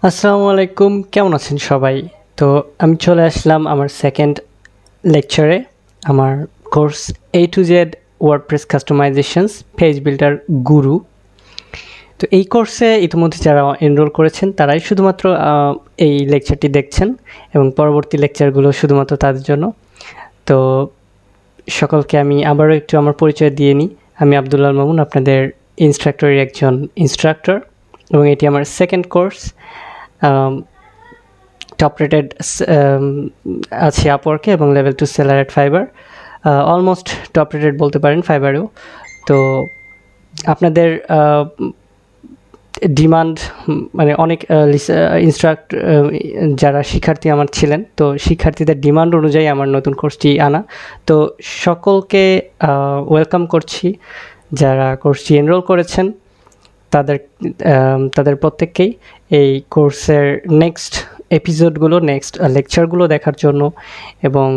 আসসালামু আলাইকুম, কেমন আছেন সবাই? তো আমি চলে আসলাম আমার সেকেন্ড লেকচারে। আমার course A to Z WordPress customizations page builder guru. তো এই কোর্সে ইতিমধ্যে যারা এনরোল করেছেন তারাই শুধুমাত্র এই লেকচারটি দেখছেন এবং পরবর্তী লেকচারগুলো শুধুমাত্র তাদের জন্য। তো সকলকে আমি আবারও একটু আমার পরিচয় দিয়ে নিই। আমি আব্দুল্লাহ মামুন, আপনাদের ইনস্ট্রাক্টরের একজন ইনস্ট্রাক্টর, এবং এটি আমার সেকেন্ড কোর্স। টপ রেটেড আছে আপওয়ার্কে এবং level 2 seller at fibre. Almost top rated বলতে পারেন ফাইবারেও। তো আপনাদের ডিমান্ড মানে অনেক যারা শিক্ষার্থী আমার ছিলেন, তো শিক্ষার্থীদের ডিমান্ড অনুযায়ী আমার নতুন কোর্সটি আনা। তো সকলকে ওয়েলকাম করছি। যারা কোর্সটি এনরোল করেছেন তাদের তাদের প্রত্যেককেই এই কোর্সের নেক্সট এপিসোডগুলো, নেক্সট লেকচারগুলো দেখার জন্য এবং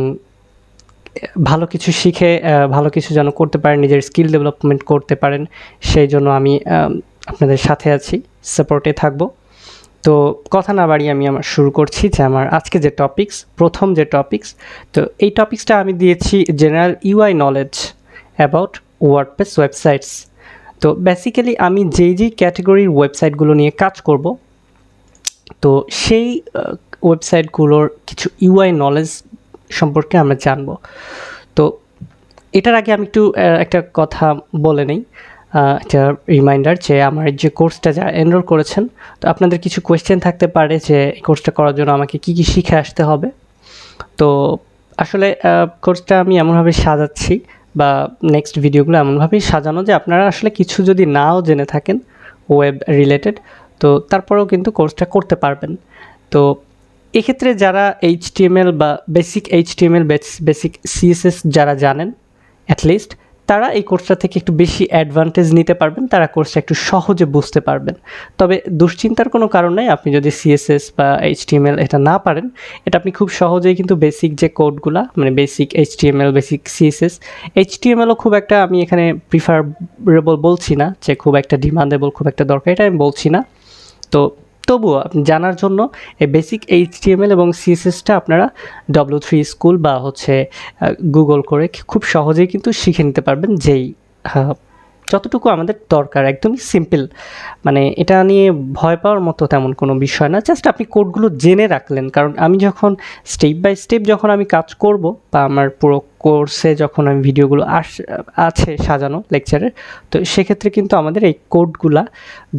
ভালো কিছু শিখে ভালো কিছু যেন করতে পারেন, নিজের স্কিল ডেভেলপমেন্ট করতে পারেন, সেই জন্য আমি আপনাদের সাথে আছি, সাপোর্টে থাকব। তো কথা না বাড়িয়ে আমি আমার শুরু করছি যে আমার আজকে যে প্রথম যে টপিকস। তো এই টপিক্সটা আমি দিয়েছি general UI knowledge about WordPress websites. তো বেসিক্যালি আমি যেই ক্যাটেগরির ওয়েবসাইটগুলো নিয়ে কাজ করব, তো সেই ওয়েবসাইটগুলোর কিছু ইউআই নলেজ সম্পর্কে আমরা জানব। তো এটার আগে আমি একটু একটা কথা বলে নেই, একটা রিমাইন্ডার যে আমার যে কোর্সটা যারা এনরোল করেছেন, তো আপনাদের কিছু কোয়েশ্চেন থাকতে পারে যে এই কোর্সটা করার জন্য আমাকে কী কী শিখে আসতে হবে। তো আসলে কোর্সটা আমি এমনভাবে সাজাচ্ছি বা নেক্সট ভিডিওগুলো এমনভাবেই সাজানো যে আপনারা আসলে কিছু যদি নাও জেনে থাকেন ওয়েব রিলেটেড, তো তারপরেও কিন্তু কোর্সটা করতে পারবেন। তো এক্ষেত্রে যারা HTML বা বেসিক HTML বেসিক CSS যারা জানেন অ্যাটলিস্ট, তারা এই কোর্সটা থেকে একটু বেশি অ্যাডভান্টেজ নিতে পারবেন, তারা কোর্সটা একটু সহজে বুঝতে পারবেন। তবে দুশ্চিন্তার কোনো কারণ নেই, আপনি যদি CSS বা HTML এটা না পারেন, এটা আপনি খুব সহজেই কিন্তু বেসিক যে কোডগুলা, মানে বেসিক HTML বেসিক CSS, HTMLও খুব একটা আমি এখানে প্রিফারেবল বলছি না যে খুব একটা ডিমান্ডেবল, খুব একটা দরকার, এটা আমি বলছি না। তো তবুও আপনি জানার জন্য এই বেসিক HTML এবং CSSটা আপনারা W3 স্কুল বা হচ্ছে গুগল করে খুব সহজেই কিন্তু শিখে নিতে পারবেন, যেই যতটুকু আমাদের দরকার, একদমই সিম্পল। মানে এটা নিয়ে ভয় পাওয়ার মতো তেমন কোনো বিষয় না, জাস্ট আপনি কোডগুলো জেনে রাখলেন। কারণ আমি যখন স্টেপ বাই স্টেপ যখন আমি কাজ করব, বা আমার পুরো কোর্সে যখন আমি ভিডিওগুলো আছে সাজানো লেকচারের, তো সেক্ষেত্রে কিন্তু আমাদের এই কোডগুলা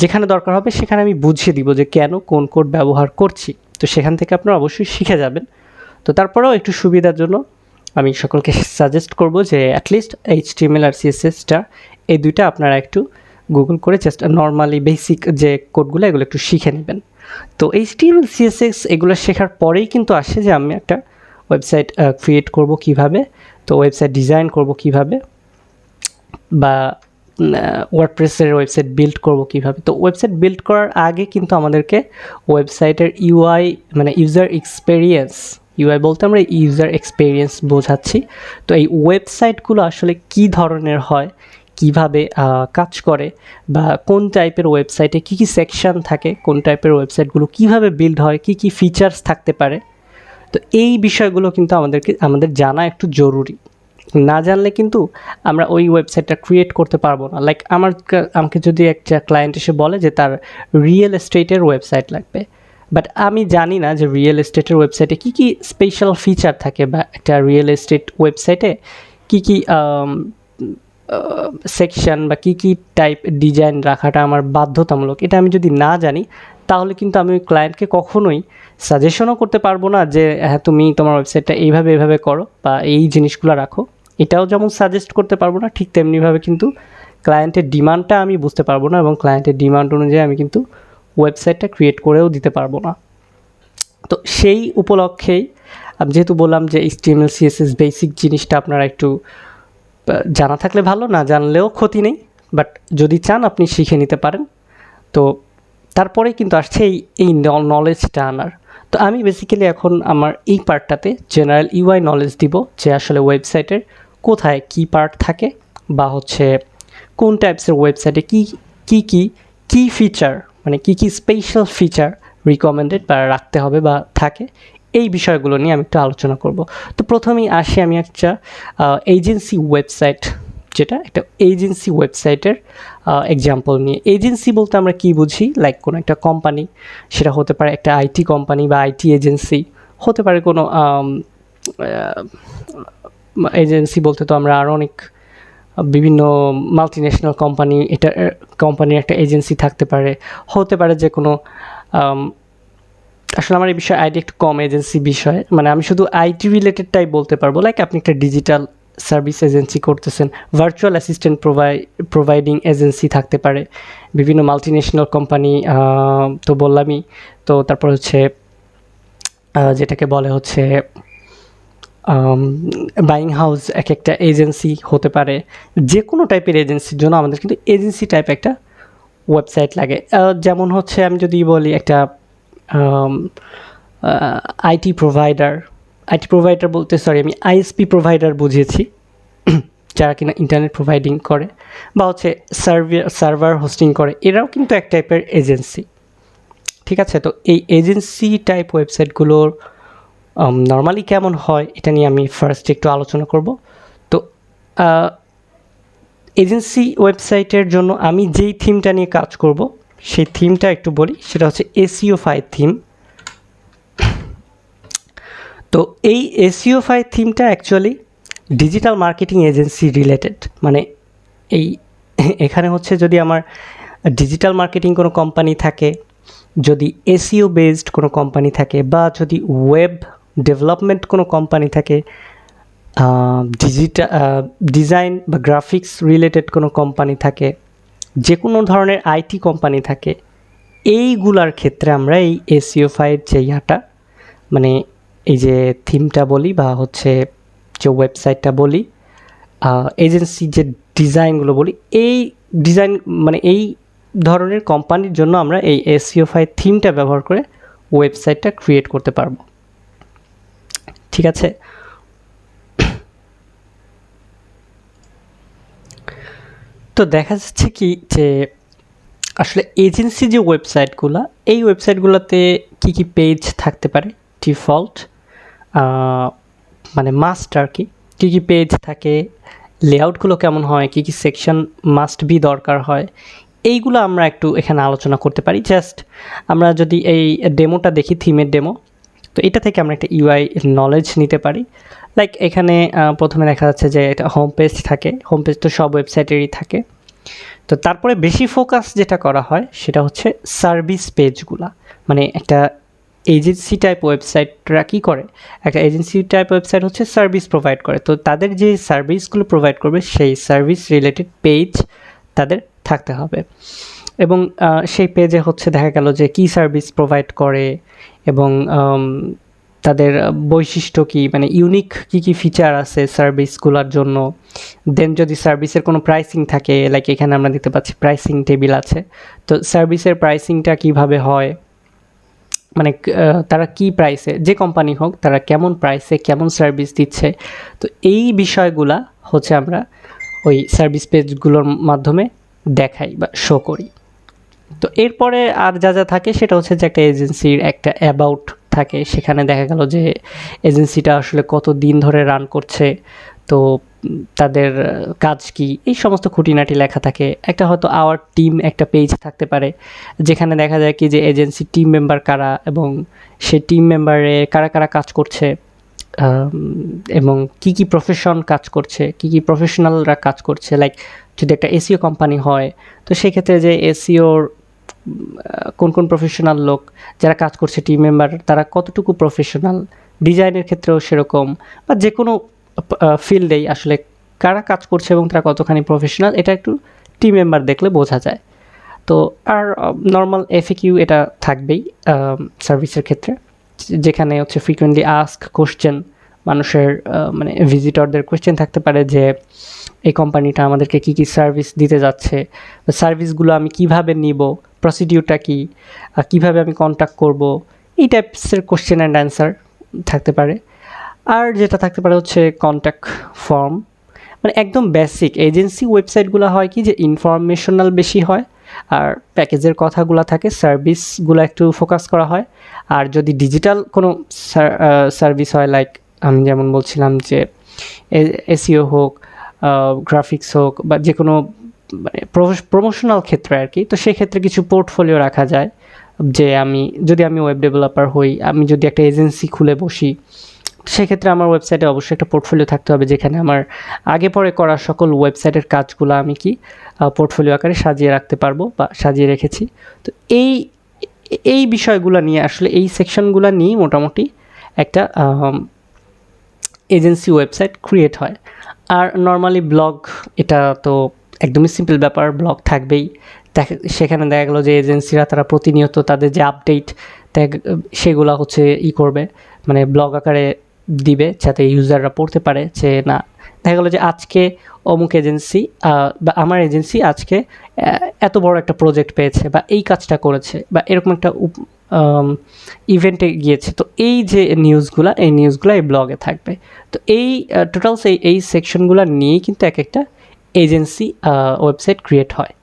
যেখানে দরকার হবে সেখানে আমি বুঝিয়ে দিব যে কেন কোন কোড ব্যবহার করছি। তো সেখান থেকে আপনারা অবশ্যই শিখে যাবেন। তো তারপরেও একটু সুবিধার জন্য আমি সকলকে সাজেস্ট করব যে অ্যাটলিস্ট HTML আর CSSটা এই দুইটা আপনারা একটু গুগল করে জাস্ট নর্মালি বেসিক যে কোডগুলো এগুলো একটু শিখে নেবেন। তো HTML CSS এগুলো শেখার পরেই কিন্তু আসে যে আমি একটা ওয়েবসাইট ক্রিয়েট করব কিভাবে, তো ওয়েবসাইট ডিজাইন করব কিভাবে, বা ওয়ার্ডপ্রেসের ওয়েবসাইট বিল্ড করব কিভাবে। তো ওয়েবসাইট বিল্ড করার আগে কিন্তু আমাদেরকে ওয়েবসাইটের ইউআই মানে ইউজার এক্সপেরিয়েন্স, ইউআই বলতে আমরা ইউজার এক্সপেরিয়েন্স বোঝাচ্ছি। তো এই ওয়েবসাইটগুলো আসলে কী ধরনের হয়, কিভাবে কাজ করে, বা কোন টাইপের ওয়েবসাইটে কী কী সেকশন থাকে, কোন টাইপের ওয়েবসাইটগুলো কিভাবে বিল্ড হয়, কী কী ফিচার্স থাকতে পারে, তো এই বিষয়গুলো কিন্তু আমাদের জানা একটু জরুরি। না জানলে কিন্তু আমরা ওই ওয়েবসাইটটা ক্রিয়েট করতে পারবো না। লাইক আমাকে যদি একটা ক্লায়েন্ট এসে বলে যে তার রিয়েল এস্টেটের ওয়েবসাইট লাগবে, বাট আমি জানি না যে রিয়েল এস্টেটের ওয়েবসাইটে কী কী স্পেশাল ফিচার থাকে, বা একটা রিয়েল এস্টেট ওয়েবসাইটে কী কী সেকশন বা কী কী টাইপ ডিজাইন রাখাটা আমার বাধ্যতামূলক, এটা আমি যদি না জানি, তাহলে কিন্তু আমি ওই ক্লায়েন্টকে কখনোই সাজেশনও করতে পারবো না যে হ্যাঁ তুমি তোমার ওয়েবসাইটটা এইভাবে করো বা এই জিনিসগুলো রাখো। এটাও যেমন সাজেস্ট করতে পারবো না, ঠিক তেমনিভাবে কিন্তু ক্লায়েন্টের ডিমান্ডটা আমি বুঝতে পারবো না, এবং ক্লায়েন্টের ডিমান্ড অনুযায়ী আমি কিন্তু ওয়েবসাইটটা ক্রিয়েট করেও দিতে পারবো না। তো সেই উপলক্ষেই আমি যেহেতু বললাম যে HTML CSS বেসিক জিনিসটা আপনারা একটু জানা থাকলে ভালো, না জানলেও ক্ষতি নেই, বাট যদি চান আপনি শিখে নিতে পারেন। তো তারপরেই কিন্তু আসছে এই নলেজটা আনার। তো আমি বেসিক্যালি এখন আমার এই পার্টটাতে জেনারেল ইউআই নলেজ দিব, যে আসলে ওয়েবসাইটের কোথায় কী পার্ট থাকে, বা হচ্ছে কোন টাইপসের ওয়েবসাইটে কী ফিচার, মানে কী স্পেশাল ফিচার রিকমেন্ডেড বা রাখতে হবে বা থাকে, এই বিষয়গুলো নিয়ে আমি একটু আলোচনা করব। তো প্রথমেই আসি আমি একটা এজেন্সি ওয়েবসাইট, যেটা একটা এজেন্সি ওয়েবসাইটের এক্সাম্পল নিয়ে। এজেন্সি বলতে আমরা কি বুঝি, লাইক কোনো একটা কোম্পানি, সেটা হতে পারে একটা আইটি কোম্পানি বা আইটি এজেন্সি, হতে পারে কোনো এজেন্সি বলতে তো আমরা আরও অনেক বিভিন্ন মাল্টিন্যাশনাল কোম্পানি, এটা কোম্পানির একটা এজেন্সি থাকতে পারে, হতে পারে যে কোনো আসলে আমার এই বিষয়ে আইডিয়া একটু কম এজেন্সি বিষয়ে, মানে আমি শুধু আইটি রিলেটেডটাই বলতে পারবো। লাইক আপনি একটা ডিজিটাল সার্ভিস এজেন্সি করতেছেন, ভার্চুয়াল অ্যাসিস্ট্যান্ট প্রোভাইডিং এজেন্সি থাকতে পারে, বিভিন্ন মাল্টিন্যাশনাল কোম্পানি তো বললামই। তো তারপর হচ্ছে যেটাকে বলে হচ্ছে বাইং হাউস এক একটা এজেন্সি হতে পারে। যে কোনো টাইপের এজেন্সির জন্য আমাদের কিন্তু এজেন্সি টাইপ একটা ওয়েবসাইট লাগে। যেমন হচ্ছে আমি যদি বলি একটা আইটি প্রোভাইডার বলতে আমি আইএসপি প্রোভাইডার বুঝিয়েছি, যারা কিনা ইন্টারনেট প্রোভাইডিং করে বা হচ্ছে সার্ভার হোস্টিং করে, এরাও কিন্তু এক টাইপের এজেন্সি। ঠিক আছে, তো এই এজেন্সি টাইপ ওয়েবসাইটগুলোর নর্মালি কেমন হয় এটা নিয়ে আমি ফার্স্ট একটু আলোচনা করব। তো এজেন্সি ওয়েবসাইটের জন্য আমি যেই থিমটা নিয়ে কাজ করব সেই থিমটা একটু বলি, সেটা হচ্ছে SEO5 থিম। তো এই SEO5 থিমটা actually digital marketing agency related, মানে এই এখানে হচ্ছে যদি আমার ডিজিটাল মার্কেটিং কোনো কোম্পানি থাকে, যদি SEO বেসড কোনো কোম্পানি থাকে, বা যদি ওয়েব ডেভেলপমেন্ট কোনো কোম্পানি থাকে, ডিজাইন বা গ্রাফিক্স রিলেটেড কোনো কোম্পানি থাকে, যে কোনো ধরনের আইটি কোম্পানি থাকে, এইগুলার ক্ষেত্রে আমরা এই SEO5 যে মানে এই যে থিমটা বলি বা হচ্ছে যে ওয়েবসাইটটা বলি, এজেন্সি যে ডিজাইনগুলো বলি, এই ডিজাইন মানে এই ধরনের কোম্পানির জন্য আমরা এই SEO5 থিমটা ব্যবহার করে ওয়েবসাইটটা ক্রিয়েট করতে পারবো। ঠিক আছে, তো দেখা যাচ্ছে কি যে আসলে এজেন্সি যে ওয়েবসাইটগুলো, এই ওয়েবসাইটগুলোতে কী কী পেজ থাকতে পারে ডিফল্ট, মানে মাস্ট আর কি, কী কী পেজ থাকে, লেআউটগুলো কেমন হয়, কী কী সেকশন মাস্ট বি দরকার হয়, এইগুলো আমরা একটু এখানে আলোচনা করতে পারি। জাস্ট আমরা যদি এই ডেমোটা দেখি, থিমের ডেমো, তো এটা থেকে আমরা একটা UI নলেজ নিতে পারি। লাইক এখানে প্রথমে দেখা যাচ্ছে যে এটা হোম পেজ থাকে, হোম পেজ তো সব ওয়েবসাইটেরই থাকে। তো তারপরে বেশি ফোকাস যেটা করা হয় সেটা হচ্ছে সার্ভিস পেজগুলা, মানে একটা এজেন্সি টাইপ ওয়েবসাইটরা কী করে, একটা এজেন্সি টাইপ ওয়েবসাইট হচ্ছে সার্ভিস প্রোভাইড করে, তো তাদের যে সার্ভিসগুলো প্রোভাইড করবে সেই সার্ভিস রিলেটেড পেজ তাদের থাকতে হবে। এবং সেই পেজে হচ্ছে দেখা গেল যে কী সার্ভিস প্রোভাইড করে এবং তাদের বৈশিষ্ট্য কী, মানে ইউনিক কী কী ফিচার আছে সার্ভিসগুলোর জন্য। দেন যদি সার্ভিসের কোনো প্রাইসিং থাকে, লাইক এখানে আমরা দেখতে পাচ্ছি প্রাইসিং টেবিল আছে, তো সার্ভিসের প্রাইসিংটা কিভাবে হয়, মানে তারা কি প্রাইসে, যে কোম্পানি হোক তারা কেমন প্রাইসে কেমন সার্ভিস দিচ্ছে, তো এই বিষয়গুলা হচ্ছে আমরা ওই সার্ভিস পেজগুলোর মাধ্যমে দেখাই বা শো করি। তো এরপরে আর যা যা থাকে সেটা হচ্ছে যে একটা এজেন্সির একটা অ্যাবাউট থাকে, সেখানে দেখা গেল যে এজেন্সিটা আসলে কত দিন ধরে রান করছে, তো তাদের কাজ কি, এই সমস্ত খুঁটিনাটি লেখা থাকে। একটা হয়তো আওয়ার টিম একটা পেজ থাকতে পারে, যেখানে দেখা যায় কি যে এজেন্সি টিম মেম্বার কারা এবং সেই টিম মেম্বারে কারা কারা কাজ করছে, এবং কি কি প্রফেশন কাজ করছে, কি কি প্রফেশনালরা কাজ করছে। লাইক যদি একটা SEO কোম্পানি হয়, তো সেক্ষেত্রে যে SEOর কোন কোন প্রফেশনাল লোক যারা কাজ করছে টিম মেম্বার, তারা কতটুকু প্রফেশনাল, ডিজাইনের ক্ষেত্রেও সেরকম, বা যে কোনো ফিল্ডেই আসলে কারা কাজ করছে এবং তারা কতখানি প্রফেশনাল, এটা একটু টিম মেম্বার দেখলে বোঝা যায়। তো আর নর্মাল FAQ এটা থাকবেই সার্ভিসের ক্ষেত্রে, যেখানে হচ্ছে ফ্রিকোয়েন্টলি আস্ক কোশ্চেন, মানুষের মানে ভিজিটরদের কোশ্চেন থাকতে পারে যে এই কোম্পানিটা আমাদেরকে কী কী সার্ভিস দিতে যাচ্ছে, সার্ভিসগুলো আমি কিভাবে নিব, প্রসিডিউরটা কী, কীভাবে আমি কন্ট্যাক্ট করব, এই টাইপসের কোশ্চেন অ্যান্ড অ্যান্সার থাকতে পারে। আর যেটা থাকতে পারে হচ্ছে কন্ট্যাক্ট ফর্ম, মানে একদম বেসিক। এজেন্সি ওয়েবসাইটগুলো হয় কি যে ইনফরমেশনাল বেশি হয়, আর প্যাকেজের কথাগুলো থাকে, সার্ভিসগুলো একটু ফোকাস করা হয়। আর যদি ডিজিটাল কোনো সার্ভিস হয়, লাইক আমি যেমন বলছিলাম যে এসইও হোক, গ্রাফিক্স হোক, বা যে কোনো মানে প্রমোশনাল ক্ষেত্রে আর কি, তো সেক্ষেত্রে কিছু পোর্টফোলিও রাখা যায়। যে যদি আমি ওয়েব ডেভেলপার হই, আমি যদি একটা এজেন্সি খুলে বসি, সেক্ষেত্রে আমার ওয়েবসাইটে অবশ্যই একটা পোর্টফোলিও থাকতে হবে, যেখানে আমার আগে পরে করা সকল ওয়েবসাইটের কাজগুলো আমি পোর্টফোলিও আকারে সাজিয়ে রাখতে পারবো বা সাজিয়ে রেখেছি। তো এই বিষয়গুলো নিয়ে আসলে এই সেকশনগুলো নিয়ে মোটামুটি একটা এজেন্সি ওয়েবসাইট ক্রিয়েট হয়। আর নর্মালি ব্লগ, এটা তো একদমই সিম্পল ব্যাপার, ব্লগ থাকবেই। সেখানে দেখা গেলো যে এজেন্সিরা তারা প্রতিনিয়ত তাদের যে আপডেট সেগুলো হচ্ছে করবে, মানে ব্লগ আকারে দিবে, যাতে ইউজাররা পড়তে পারে যে না, দেখা গেলো যে আজকে অমুক এজেন্সি বা আমার এজেন্সি আজকে এত বড় একটা প্রজেক্ট পেয়েছে বা এই কাজটা করেছে বা এরকম একটা ইভেন্টে গিয়েছে। তো এই যে নিউজগুলো এই ব্লগে থাকবে। তো এই টোটালস এই সেকশনগুলো নিয়েই কিন্তু এক একটা এজেন্সি ওয়েবসাইট ক্রিয়েট হয়।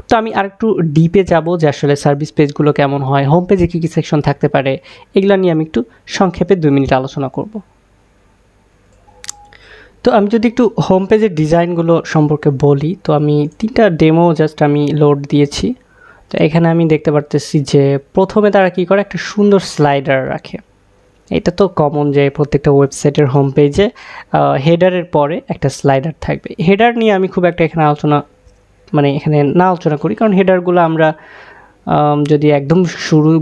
তো আমি আরেকটু ডিপে যাব যে আসলে সার্ভিস পেজগুলো কেমন হয়, হোম পেজে কী কী সেকশন থাকতে পারে, এগুলো নিয়ে আমি একটু সংক্ষেপে 2 মিনিট আলোচনা করব। তো আমি যদি একটু হোম পেজের ডিজাইনগুলো সম্পর্কে বলি, তো আমি 3টা ডেমো জাস্ট আমি লোড দিয়েছি। তো এখানে আমি দেখতে পারতেছি যে প্রথমে তারা কী করে, একটা সুন্দর স্লাইডার রাখে। এটা তো কমন যে প্রত্যেকটা ওয়েবসাইটের হোম পেজে হেডারের পরে একটা স্লাইডার থাকবে। হেডার নিয়ে আমি খুব একটা এখানে এখানে না আলোচনা করি, কারণ হেডারগুলো আমরা যদি একদম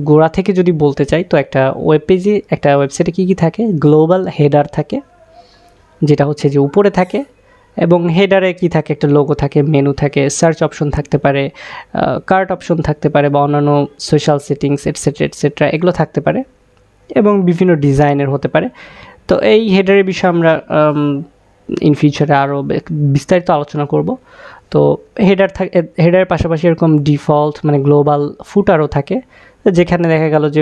গোড়া থেকে যদি বলতে চাই, তো একটা ওয়েবসাইটে কী থাকে, গ্লোবাল হেডার থাকে, যেটা হচ্ছে যে উপরে থাকে, এবং হেডারে কি থাকে, একটা লোগো থাকে, মেনু থাকে, সার্চ অপশন থাকতে পারে, কার্ট অপশন থাকতে পারে, বা অন্যান্য সোশ্যাল সেটিংস এটসেট্রা এগুলো থাকতে পারে, এবং বিভিন্ন ডিজাইনের হতে পারে। তো এই হেডারের বিষয়ে আমরা ইন ফিউচারে আরও বিস্তারিত আলোচনা করব। তো হেডারের পাশাপাশি এরকম ডিফল্ট মানে গ্লোবাল ফুটারও থাকে, যেখানে দেখা গেল যে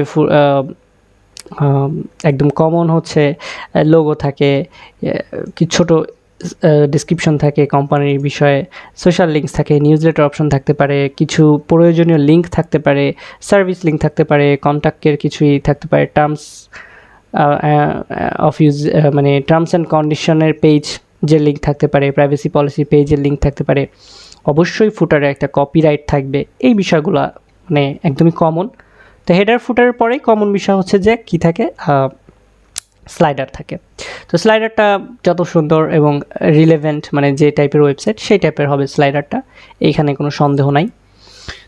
একদম কমন হচ্ছে লোগো থাকে, কি ছোট ডিসক্রিপশন থাকে কোম্পানির বিষয়ে, সোশ্যাল লিঙ্কস থাকে, নিউজলেটার অপশন থাকতে পারে, কিছু প্রয়োজনীয় লিঙ্ক থাকতে পারে, সার্ভিস লিঙ্ক থাকতে পারে, কন্ট্যাক্টের কিছুই থাকতে পারে, টার্মস অফ ইউজ মানে টার্মস অ্যান্ড কন্ডিশনের পেজ যে লিঙ্ক থাকতে পারে, প্রাইভেসি পলিসি পেজের লিঙ্ক থাকতে পারে, অবশ্যই ফুটারে একটা কপিরাইট থাকবে। এই বিষয়গুলো মানে একদমই কমন। তো হেডার ফুটারের পরেই কমন বিষয় হচ্ছে যে কী থাকে, স্লাইডার থাকে। তো স্লাইডারটা যত সুন্দর এবং রিলেভেন্ট, মানে যে টাইপের ওয়েবসাইট সেই টাইপের হবে স্লাইডারটা, এইখানে কোনো সন্দেহ নাই।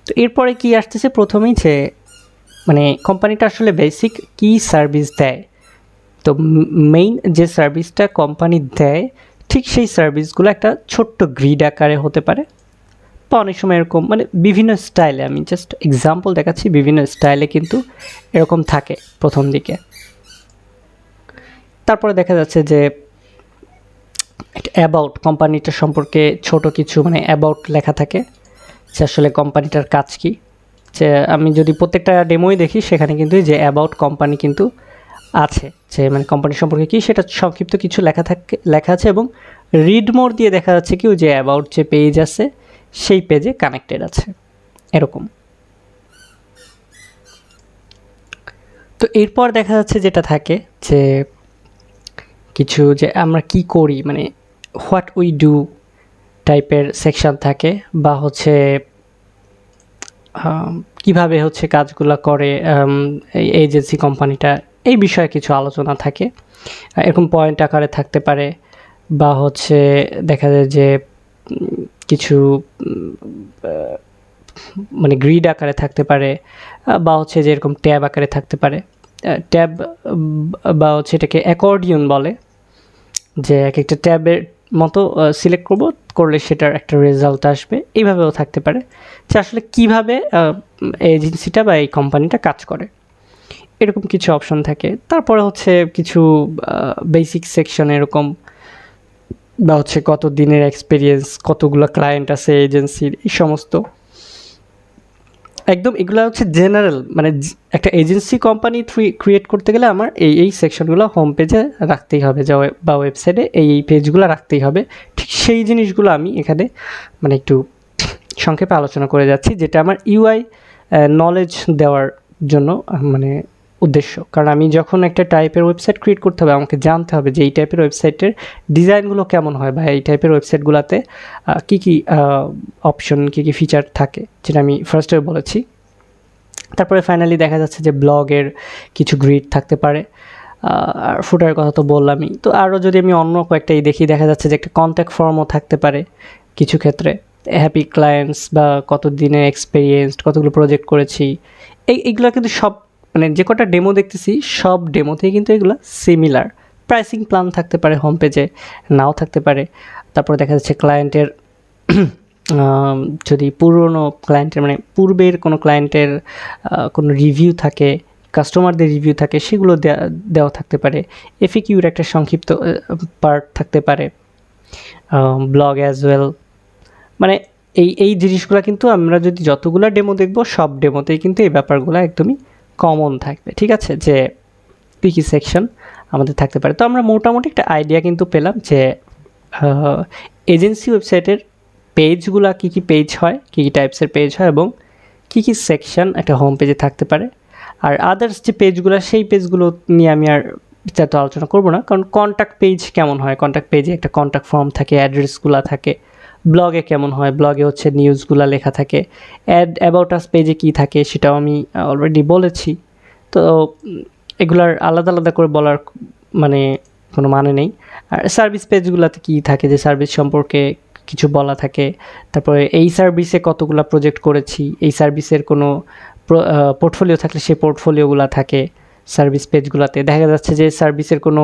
তো এরপরে কি আসতেছে, প্রথমেই যে মানে কোম্পানিটা আসলে বেসিক কি সার্ভিস দেয়। তো মেইন যে সার্ভিসটা কোম্পানি দেয়, ঠিক সেই সার্ভিসগুলো একটা ছোট্ট গ্রিড আকারে হতে পারে, বা অনেক সময় এরকম মানে বিভিন্ন স্টাইলে, আমি জাস্ট এক্সাম্পল দেখাচ্ছি, বিভিন্ন স্টাইলে কিন্তু এরকম থাকে প্রথম দিকে। তারপরে দেখা যাচ্ছে যে একটা অ্যাবাউট কোম্পানিটা সম্পর্কে ছোট কিছু মানে অ্যাবাউট লেখা থাকে, যে আসলে কোম্পানিটার কাজ কী। যে আমি যদি প্রত্যেকটা ডেমোই দেখি, সেখানে কিন্তু যে অ্যাবাউট কোম্পানি কিন্তু আছে, যে মানে কোম্পানি সম্পর্কে কী সেটা সংক্ষিপ্ত কিছু লেখা আছে, এবং রিড মোর দিয়ে দেখা যাচ্ছে কি যে অ্যাবাউট যে পেজ আছে সেই পেজে কানেক্টেড আছে এরকম। তো এরপর দেখা যাচ্ছে যেটা থাকে যে কিছু যে আমরা কি করি, মানে হোয়াট উই ডু টাইপের সেকশন থাকে, বা হচ্ছে কিভাবে হচ্ছে কাজগুলো করে এজেন্সি কোম্পানিটা, এই বিষয়ে কিছু আলোচনা থাকে। এরকম পয়েন্ট আকারে থাকতে পারে, বা হচ্ছে দেখা যায় যে কিছু মানে গ্রিড আকারে থাকতে পারে, বা হচ্ছে যে এরকম ট্যাব আকারে থাকতে পারে। ট্যাব বা হচ্ছে এটাকে অ্যাকর্ডিয়ন বলে, যে এক একটা ট্যাবের মতো সিলেক্ট করলে সেটার একটা রেজাল্ট আসবে, এইভাবেও থাকতে পারে, যে আসলে কীভাবে এজেন্সিটা বা এই কোম্পানিটা কাজ করে, এরকম কিছু অপশন থাকে। তারপরে হচ্ছে কিছু বেসিক সেকশন এরকম, বা হচ্ছে কত দিনের এক্সপিরিয়েন্স, কতগুলো ক্লায়েন্ট আছে এজেন্সির, এই সমস্ত একদম এগুলো হচ্ছে জেনারেল, মানে একটা এজেন্সি কোম্পানি ক্রিয়েট করতে গেলে আমার এই সেকশনগুলো হোম পেজে রাখতেই হবে, বা ওয়েবসাইটে এই পেজগুলো রাখতেই হবে। ঠিক সেই জিনিসগুলো আমি এখানে মানে একটু সংক্ষেপে আলোচনা করে যাচ্ছি, যেটা আমার ইউআই নলেজ দেওয়ার জন্য মানে উদ্দেশ্য। কারণ আমি যখন একটা টাইপের ওয়েবসাইট ক্রিয়েট করতে হবে, আমাকে জানতে হবে যে এই টাইপের ওয়েবসাইটের ডিজাইনগুলো কেমন হয়, বা এই টাইপের ওয়েবসাইটগুলোতে কী কী অপশন, কী কী ফিচার থাকে, যেটা আমি ফার্স্টে বলেছি। তারপরে ফাইনালি দেখা যাচ্ছে যে ব্লগের কিছু গ্রিড থাকতে পারে, আর ফুটারের কথা তো বললামই। তো আরও যদি আমি অন্য কয়েকটাই দেখি, দেখা যাচ্ছে যে একটা কন্ট্যাক্ট ফর্মও থাকতে পারে কিছু ক্ষেত্রে, হ্যাপি ক্লায়েন্টস বা কত দিনের এক্সপিরিয়েন্সড, কতগুলো প্রজেক্ট করেছি, এইগুলো কিন্তু সব মানে যে কটা ডেমো দেখতেছি সব ডেমোতেই কিন্তু এগুলো সিমিলার। প্রাইসিং প্ল্যান থাকতে পারে হোম পেজে, নাও থাকতে পারে। তারপরে দেখা যাচ্ছে ক্লায়েন্টের যদি পুরনো ক্লায়েন্টের মানে পূর্বের কোনো ক্লায়েন্টের কোনো রিভিউ থাকে, কাস্টমারদের রিভিউ থাকে, সেগুলো দেওয়া থাকতে পারে। এফএকিউর একটা সংক্ষিপ্ত পার্ট থাকতে পারে, ব্লগ অ্যাজ ওয়েল। মানে এই জিনিসগুলো কিন্তু আমরা যদি যতগুলো ডেমো দেখব, সব ডেমোতেই কিন্তু এই ব্যাপারগুলো একদমই কমন থাকবে। ঠিক আছে, যে কী কী সেকশন আমাদের থাকতে পারে। তো আমরা মোটামুটি একটা আইডিয়া কিন্তু পেলাম যে এজেন্সি ওয়েবসাইটের পেজগুলো কী কী পেজ হয়, কী কী টাইপসের পেজ হয়, এবং কী কী সেকশন একটা হোম পেজে থাকতে পারে। আর আদার্স যে পেজগুলো, সেই পেজগুলো নিয়ে আমি আর বিস্তারিত আলোচনা করব না, কারণ কন্ট্যাক্ট পেজ কেমন হয়, কন্ট্যাক্ট পেজে একটা কন্ট্যাক্ট ফর্ম থাকে, অ্যাড্রেসগুলো থাকে। ব্লগে কেমন হয়, ব্লগে হচ্ছে নিউজগুলো লেখা থাকে। অ্যাবাউট আস পেজে কী থাকে সেটাও আমি অলরেডি বলেছি। তো এগুলার আলাদা আলাদা করে বলার মানে কোনো মানে নেই। আর সার্ভিস পেজগুলোতে কী থাকে, যে সার্ভিস সম্পর্কে কিছু বলা থাকে। তারপরে এই সার্ভিসে কতগুলো প্রজেক্ট করেছি, এই সার্ভিসের কোনো পোর্টফোলিও থাকলে সেই পোর্টফোলিওগুলো থাকে সার্ভিস পেজগুলোতে। দেখা যাচ্ছে যে সার্ভিসের কোনো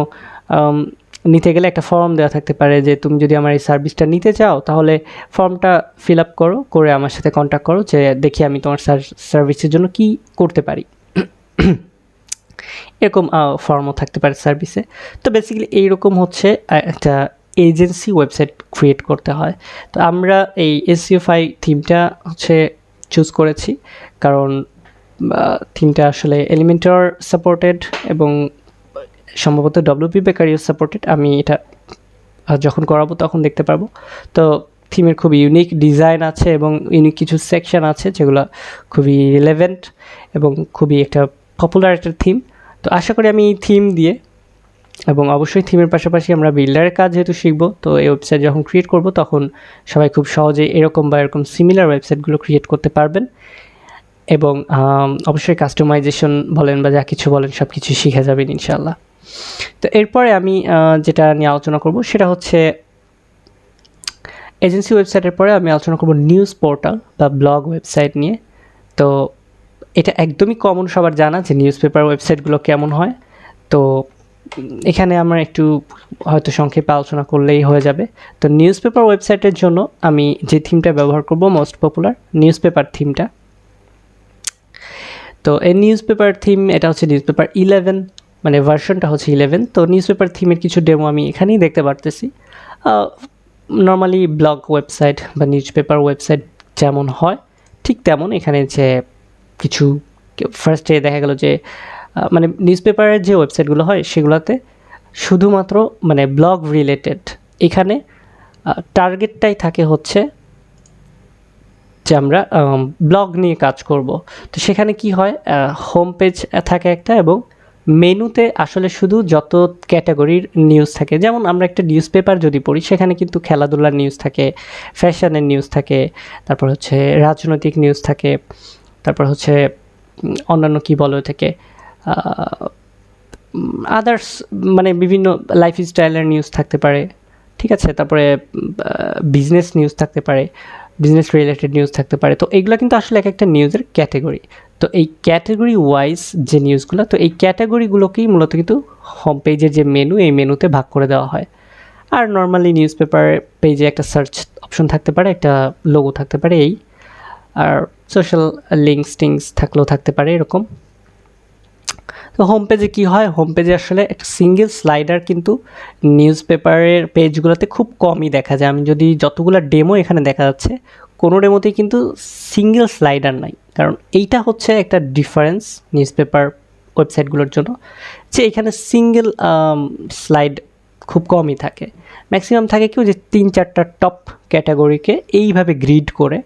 নিতে গেলে একটা ফর্ম দেওয়া থাকতে পারে, যে তুমি যদি আমার এই সার্ভিসটা নিতে চাও তাহলে ফর্মটা ফিল আপ করো, করে আমার সাথে কন্ট্যাক্ট করো, যে দেখি আমি তোমার সার্ভিসের জন্য কি করতে পারি। এরকম ফর্মও থাকতে পারে সার্ভিসে। তো বেসিক্যালি এইরকম হচ্ছে একটা এজেন্সি ওয়েবসাইট ক্রিয়েট করতে হয়। তো আমরা এই এসইওফাই থিমটা হচ্ছে চুজ করেছি, কারণ থিমটা আসলে এলিমেন্টর সাপোর্টেড এবং সম্ভবত ডব্লিউপি বেকারিও সাপোর্টেড। আমি এটা যখন করাবো তখন দেখতে পারবো। তো থিমের খুবই ইউনিক ডিজাইন আছে এবং ইউনিক কিছু সেকশন আছে যেগুলো খুবই রিলেভেন্ট এবং খুবই একটা পপুলার একটা থিম। তো আশা করি আমি এই থিম দিয়ে, এবং অবশ্যই থিমের পাশাপাশি আমরা বিল্ডারের কাজ যেহেতু শিখবো, তো এই ওয়েবসাইট যখন ক্রিয়েট করব তখন সবাই খুব সহজে এরকম বা এরকম সিমিলার ওয়েবসাইটগুলো ক্রিয়েট করতে পারবেন। এবং অবশ্যই কাস্টমাইজেশন বলেন বা যা কিছু বলেন সব কিছু শিখে যাবেন ইনশাআল্লাহ। তো এরপরে আমি যেটা নিয়ে আলোচনা করব সেটা হচ্ছে এজেন্সি ওয়েবসাইটের পরে আমি আলোচনা করব নিউজ পোর্টাল বা ব্লগ ওয়েবসাইট নিয়ে। তো এটা একদমই কমন, সবার জানা যে নিউজ পেপার ওয়েবসাইটগুলো কেমন হয়। তো এখানে আমরা একটু হয়তো সংক্ষেপে আলোচনা করলেই হয়ে যাবে। তো নিউজ পেপার ওয়েবসাইটের জন্য আমি যে থিমটা ব্যবহার করব, মোস্ট পপুলার নিউজ পেপার থিমটা। তো এই নিউজ পেপার থিম, এটা হচ্ছে নিউজ পেপার 11, মানে ভার্সনটা হচ্ছে 11। তো নিউজ পেপার থিমের কিছু ডেমো আমি এখানেই দেখতে পারতেছি। নর্মালি ব্লগ ওয়েবসাইট বা নিউজ পেপার ওয়েবসাইট যেমন হয় ঠিক তেমন এখানে যে কিছু ফার্স্টে দেখা গেল যে মানে নিউজ পেপারের যে ওয়েবসাইটগুলো হয় সেগুলোতে শুধুমাত্র মানে ব্লগ রিলেটেড। এখানে টার্গেটটাই থাকে হচ্ছে যে আমরা ব্লগ নিয়ে কাজ করব। তো সেখানে কি হয়, হোম পেজ থাকে একটা, এবং মেনুতে আসলে শুধু যত ক্যাটাগরির নিউজ থাকে, যেমন আমরা একটা নিউজ পেপার যদি পড়ি সেখানে কিন্তু খেলাধুলার নিউজ থাকে, ফ্যাশনের নিউজ থাকে, তারপর হচ্ছে রাজনৈতিক নিউজ থাকে, তারপর হচ্ছে অন্যান্য কী বলে থেকে আদার্স মানে বিভিন্ন লাইফস্টাইলের নিউজ থাকতে পারে। ঠিক আছে, তারপরে বিজনেস নিউজ থাকতে পারে, বিজনেস রিলেটেড নিউজ থাকতে পারে। তো এইগুলো কিন্তু আসলে এক একটা নিউজের ক্যাটাগরি। তো এই ক্যাটাগরি ওয়াইজ যে নিউজগুলো, তো এই ক্যাটাগরিগুলোকেই মূলত কিন্তু হোম পেজের যে মেনু, এই মেনুতে ভাগ করে দেওয়া হয়। আর নর্মালি নিউজ পেপার পেজে একটা সার্চ অপশন থাকতে পারে, একটা লোগো থাকতে পারে, এই আর সোশ্যাল লিঙ্কস টিঙ্কস থাকলেও থাকতে পারে এরকম। তো হোম পেজে কী হয়, হোম পেজে আসলে একটা সিঙ্গেল স্লাইডার কিন্তু নিউজ পেপারের পেজগুলোতে খুব কমই দেখা যায়। আমি যদি যতগুলো ডেমো এখানে দেখা যাচ্ছে, কোনো ডেমোতেই কিন্তু সিঙ্গেল স্লাইডার নাই। কারণ এইটা হচ্ছে একটা ডিফারেন্স নিউজ পেপার ওয়েবসাইটগুলোর জন্য, যে এখানে সিঙ্গেল স্লাইড খুব কমই থাকে। ম্যাক্সিমাম থাকে কেউ যে 3-4টা টপ ক্যাটাগরিকে এইভাবে গ্রিড করে